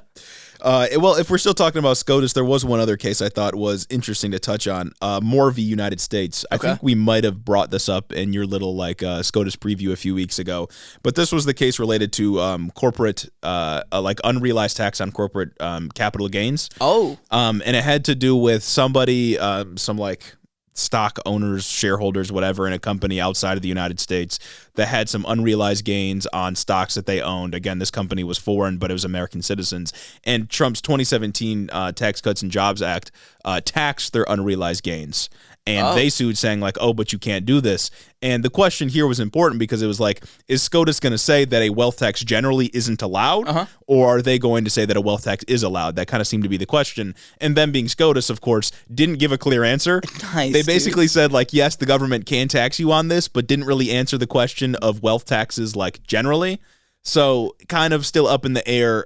Well, if we're still talking about SCOTUS, there was one other case I thought was interesting to touch on. Moore v. United States. I think we might have brought this up in your little SCOTUS preview a few weeks ago. But this was the case related to corporate, unrealized tax on corporate capital gains. Oh. And it had to do with somebody, stock owners, shareholders, whatever, in a company outside of the United States that had some unrealized gains on stocks that they owned. Again, this company was foreign, but it was American citizens. And Trump's 2017 Tax Cuts and Jobs Act taxed their unrealized gains. And they sued saying like, oh, but you can't do this. And the question here was important because it was like, is SCOTUS going to say that a wealth tax generally isn't allowed? Or are they going to say that a wealth tax is allowed? That kind of seemed to be the question. And them being SCOTUS, of course, didn't give a clear answer. Nice, they basically said like, yes, the government can tax you on this, but didn't really answer the question of wealth taxes like generally. So kind of still up in the air.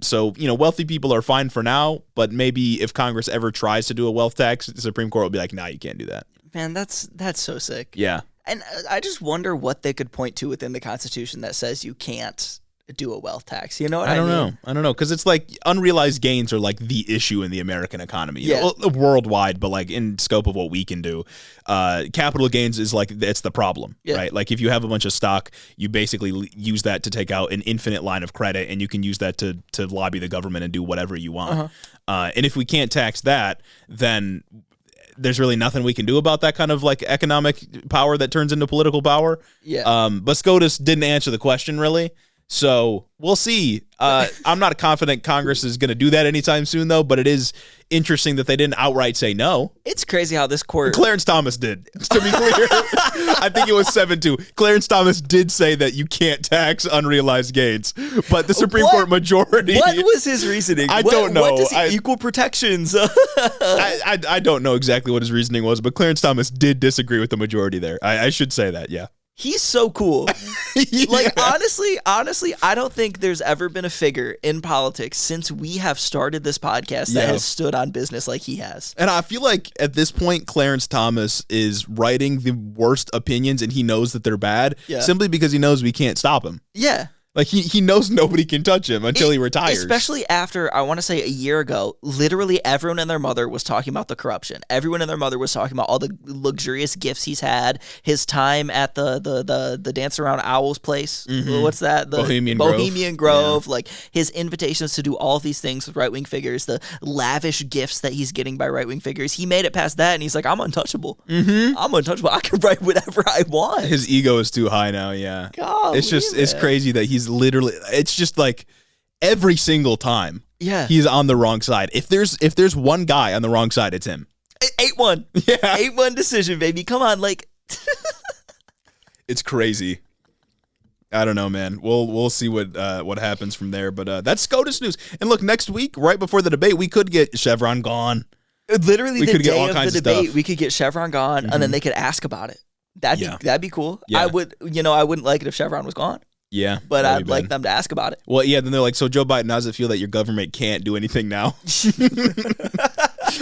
So, wealthy people are fine for now, but maybe if Congress ever tries to do a wealth tax, the Supreme Court will be like, nah, you can't do that. Man, that's so sick. Yeah. And I just wonder what they could point to within the Constitution that says you can't do a wealth tax. You know what I mean? I don't know. Because it's like unrealized gains are like the issue in the American economy. Yeah. Worldwide, but like in scope of what we can do. Capital gains is like, it's the problem, right? Like if you have a bunch of stock, you basically use that to take out an infinite line of credit and you can use that to lobby the government and do whatever you want. And if we can't tax that, then there's really nothing we can do about that kind of like economic power that turns into political power. Yeah. But SCOTUS didn't answer the question really. So we'll see. I'm not confident Congress is going to do that anytime soon, though. But it is interesting that they didn't outright say no. It's crazy how this court. Clarence Thomas did. To be clear, I think it was 7-2. Clarence Thomas did say that you can't tax unrealized gains, but the Supreme Court majority. What was his reasoning? I don't know. What does equal protections? I don't know exactly what his reasoning was, but Clarence Thomas did disagree with the majority there. I should say that. Yeah. He's so cool. Like, honestly, I don't think there's ever been a figure in politics since we have started this podcast that has stood on business like he has. And I feel like at this point, Clarence Thomas is writing the worst opinions and he knows that they're bad simply because he knows we can't stop him. Yeah. Like, he knows nobody can touch him until he retires. Especially after, I want to say a year ago, literally everyone and their mother was talking about the corruption. Everyone and their mother was talking about all the luxurious gifts he's had, his time at the Dance Around Owls place. What's that? The Bohemian Grove. Yeah. Like, his invitations to do all of these things with right-wing figures, the lavish gifts that he's getting by right-wing figures. He made it past that, and he's like, I'm untouchable. I'm untouchable. I can write whatever I want. His ego is too high now, yeah. Golly, it's crazy that he's literally, it's just like every single time he's on the wrong side. If there's one guy on the wrong side, it's him. 8-1. Yeah. 8-1 decision, baby. Come on, like. It's crazy. I don't know, man. We'll see what happens from there. But that's SCOTUS news. And look, next week, right before the debate, we could get Chevron gone. Literally, the day of the debate, we could get Chevron gone, and then they could ask about it. That'd be cool. Yeah. I wouldn't like it if Chevron was gone. Yeah. But I'd like them to ask about it. Well, yeah, then they're like, so Joe Biden, how does it feel that your government can't do anything now?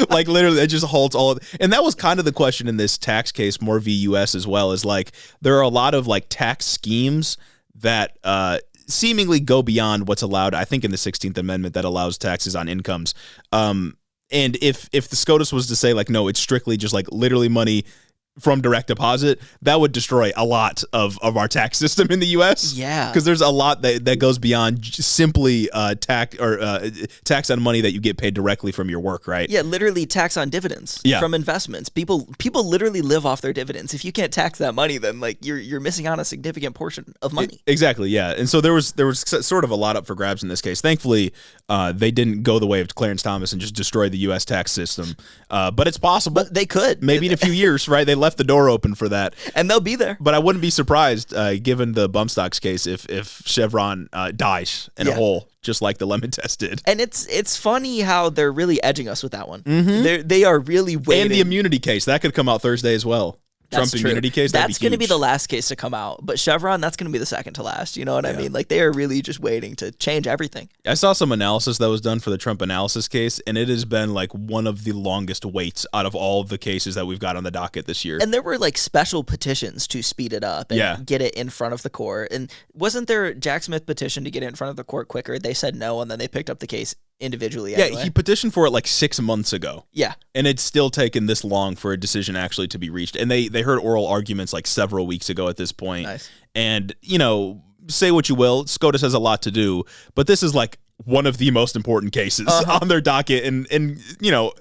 Like literally, it just halts all of. And that was kind of the question in this tax case, more v. U.S. as well. Is like there are a lot of like tax schemes that seemingly go beyond what's allowed. I think in the 16th Amendment that allows taxes on incomes. And if the SCOTUS was to say like no, it's strictly just like literally money from direct deposit, that would destroy a lot of our tax system in the U.S. Yeah, because there's a lot that goes beyond simply tax on money that you get paid directly from your work, right? Yeah, literally tax on dividends from investments. People literally live off their dividends. If you can't tax that money, then like you're missing out on a significant portion of money. Exactly, yeah. And so there was sort of a lot up for grabs in this case. Thankfully, they didn't go the way of Clarence Thomas and just destroy the U.S. tax system. But it's possible. But they could. Maybe in a few years, right? They left the door open for that. And they'll be there. But I wouldn't be surprised, given the bump stocks case, if Chevron dies in a hole, just like the lemon test did. And it's funny how they're really edging us with that one. They are really waiting. And the immunity case, that could come out Thursday as well. Trump immunity case, that's going to be the last case to come out. But Chevron, that's going to be the second to last. You know what I mean? Like they are really just waiting to change everything. I saw some analysis that was done for the Trump analysis case, and it has been like one of the longest waits out of all of the cases that we've got on the docket this year. And there were like special petitions to speed it up and get it in front of the court. And wasn't there Jack Smith petition to get it in front of the court quicker? They said no, and then they picked up the case individually anyway. Yeah, he petitioned for it like 6 months ago. Yeah. And it's still taken this long for a decision actually to be reached. And they heard oral arguments like several weeks ago at this point. Nice. And, you know, say what you will, SCOTUS has a lot to do, but this is like one of the most important cases on their docket. And you know,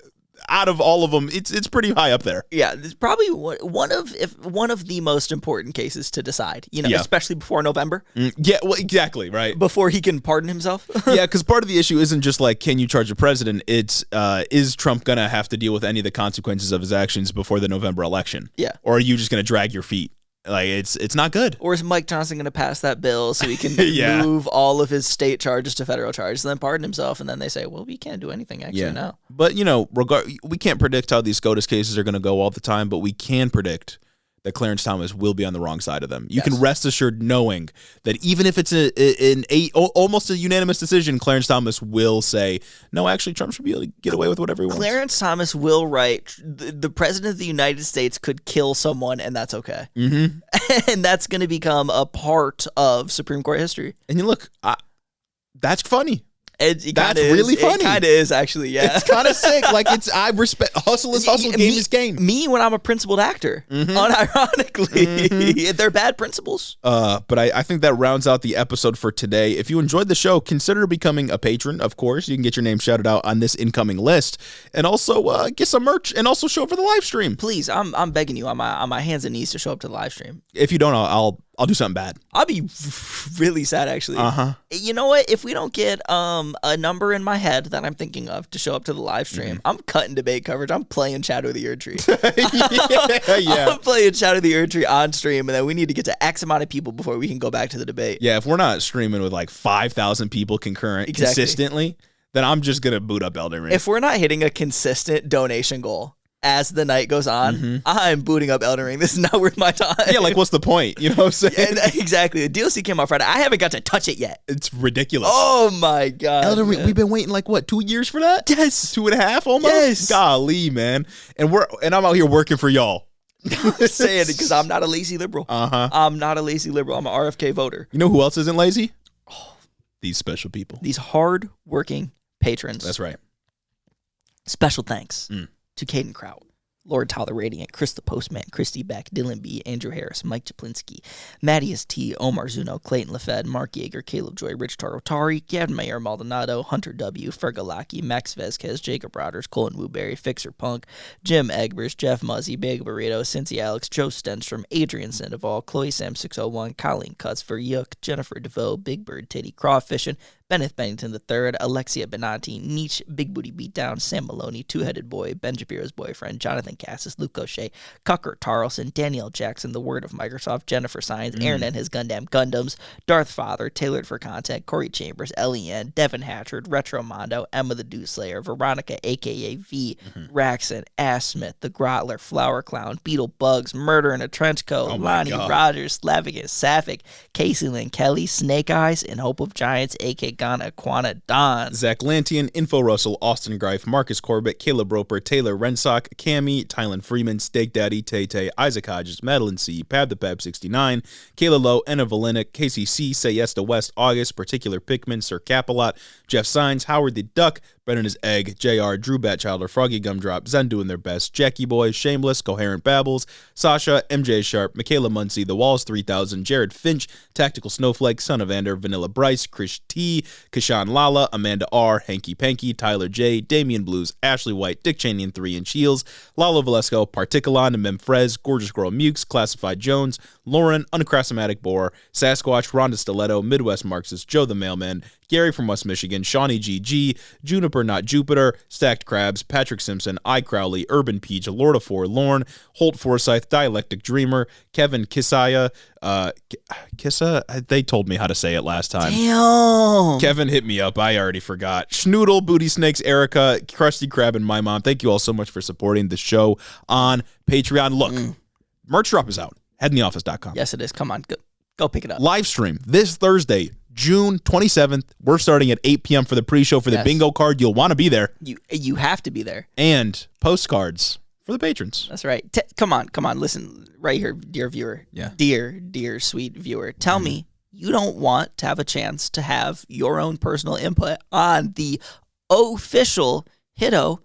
out of all of them, it's pretty high up there. Yeah, it's probably one of the most important cases to decide, you know, especially before November. Yeah, well, exactly, right. Before he can pardon himself. Yeah, because part of the issue isn't just like, can you charge the president? It's, is Trump going to have to deal with any of the consequences of his actions before the November election? Yeah. Or are you just going to drag your feet? Like, it's not good. Or is Mike Johnson going to pass that bill so he can move all of his state charges to federal charges and then pardon himself? And then they say, well, we can't do anything actually now. But, you know, we can't predict how these SCOTUS cases are going to go all the time, but we can predict that Clarence Thomas will be on the wrong side of them. You can rest assured knowing that even if it's almost a unanimous decision, Clarence Thomas will say, no, actually, Trump should be able to get away with whatever he wants. Clarence Thomas will write, the president of the United States could kill someone, and that's okay. And that's going to become a part of Supreme Court history. And you look, that's funny. That's really funny. It kind of is, actually, yeah. It's kind of sick. Like, I respect, hustle is hustle, game is game. Me when I'm a principled actor, unironically. They're bad principles. But I think that rounds out the episode for today. If you enjoyed the show, consider becoming a patron, of course. You can get your name shouted out on this incoming list. And also get some merch and also show up for the live stream. Please, I'm begging you on my hands and knees to show up to the live stream. If you don't, I'll do something bad. I'll be really sad, actually. You know what? If we don't get a number in my head that I'm thinking of to show up to the live stream, I'm cutting debate coverage. I'm playing Shadow of the Erd Tree. I'm playing Shadow of the Erd Tree on stream, and then we need to get to X amount of people before we can go back to the debate. Yeah, if we're not streaming with like 5,000 people concurrent consistently, then I'm just going to boot up Elden Ring. If we're not hitting a consistent donation goal as the night goes on, I'm booting up Elden Ring. This is not worth my time. Yeah, like what's the point? You know what I'm saying? Exactly. The DLC came out Friday. I haven't got to touch it yet. It's ridiculous. Oh my God. Elden Ring, we've been waiting like what, 2 years for that? Yes. 2.5 almost? Yes. Golly, man. And I'm out here working for y'all. I'm saying it because I'm not a lazy liberal. I'm not a lazy liberal. I'm an RFK voter. You know who else isn't lazy? These special people. These hard-working patrons. That's right. Special thanks to Caden Kraut, Lord Tyler Radiant, Chris the Postman, Christy Beck, Dylan B, Andrew Harris, Mike Chaplinsky, Mattias T, Omar Zuno, Clayton LaFed, Mark Yeager, Caleb Joy, Rich Tarotari, Gavin Mayer Maldonado, Hunter W, Fergalaki, Max Vezquez, Jacob Rodgers, Colin Wooberry, Fixer Punk, Jim Egbers, Jeff Muzzy, Big Burrito, Cincy Alex, Joe Stenstrom, Adrian Sandoval, Chloe Sam 601, Colleen Cutsfer, Yook, Jennifer DeVoe, Big Bird Titty, Crawfishing, Benneth Bennington III, Alexia Benanti, Nietzsche, Big Booty Beatdown, Sam Maloney, Two-Headed Boy, Ben Shapiro's Boyfriend, Jonathan Cassis, Luke O'Shea, Cucker Tarleson, Danielle Jackson, The Word of Microsoft, Jennifer Science, Aaron and his Gundam Gundams, Darth Father, Tailored for Content, Corey Chambers, Eliane, Devin Hatchard, Retro Mondo, Emma the Dew Slayer, Veronica, a.k.a. V, Raxon, Ass Smith, The Grotler, Flower Clown, Beetle Bugs, Murder in a Trench Coat, Lonnie Rogers, Slavicus, Sapphic, Casey Lynn Kelly, Snake Eyes, and Hope of Giants, a.k.a. Ghana, Quana, Don. Zach Lantian, Info Russell, Austin Greif, Marcus Corbett, Caleb Roper, Taylor Rensock, Cammy, Tylen Freeman, Steak Daddy, Tay Tay, Isaac Hodges, Madeline C, Pab the Pab 69, Kayla Lowe, Enna Valenic, KCC, Say Yes to West, August, Particular Pickman, Sir Capalot, Jeff Sines, Howard the Duck, Brennan is Egg, JR, Drew Batchilder, Froggy Gumdrop, Zen doing their best, Jackie Boy, Shameless, Coherent Babbles, Sasha, MJ Sharp, Michaela Muncie, The Walls 3000, Jared Finch, Tactical Snowflake, Son of Ander, Vanilla Bryce, Krish T, Kashan Lala, Amanda R, Hanky Panky, Tyler J, Damian Blues, Ashley White, Dick Cheney and 3-inch Heels, Lalo Valesco, Particulon, Memfrez, Gorgeous Girl Mukes, Classified Jones, Lauren, Uncrasomatic Boar, Sasquatch, Rhonda Stiletto, Midwest Marxist, Joe the Mailman, Gary from West Michigan, Shawnee GG, Juniper Not Jupiter, Stacked Crabs, Patrick Simpson, I Crowley, Urban Peach, Lord of Forlorn, Holt Forsyth, Dialectic Dreamer, Kevin Kisaya, Kissa, they told me how to say it last time. Damn. Kevin hit me up, I already forgot. Schnoodle, Booty Snakes, Erica, Krusty Krab, and my mom. Thank you all so much for supporting the show on Patreon. Look, merch drop is out. Headintheoffice.com. Yes, it is. Come on, go pick it up. Live stream this Thursday, June 27th. We're starting at 8 p.m. for the pre-show for the bingo card. You'll want to be there. You have to be there. And postcards for the patrons. That's right. Come on. Listen right here, dear viewer. Yeah. Dear, sweet viewer. Tell me you don't want to have a chance to have your own personal input on the official Hiddo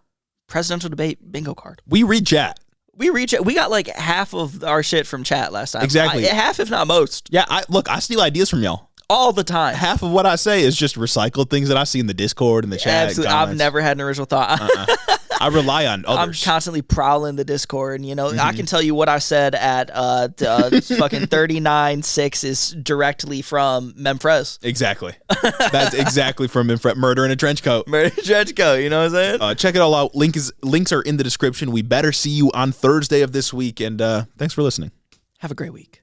presidential debate bingo card. We read chat. We got like half of our shit from chat last time. Exactly. Half, if not most. Yeah, I steal ideas from y'all. All the time. Half of what I say is just recycled things that I see in the Discord and the chat. Absolutely. I've never had an original thought. I rely on others. I'm constantly prowling the Discord, and I can tell you what I said at fucking 39.6 is directly from Memfrez. Exactly. That's exactly from Memfrez. Murder in a Trench Coat. Murder in a Trench Coat, you know what I'm saying? Check it all out. Links are in the description. We better see you on Thursday of this week, and thanks for listening. Have a great week.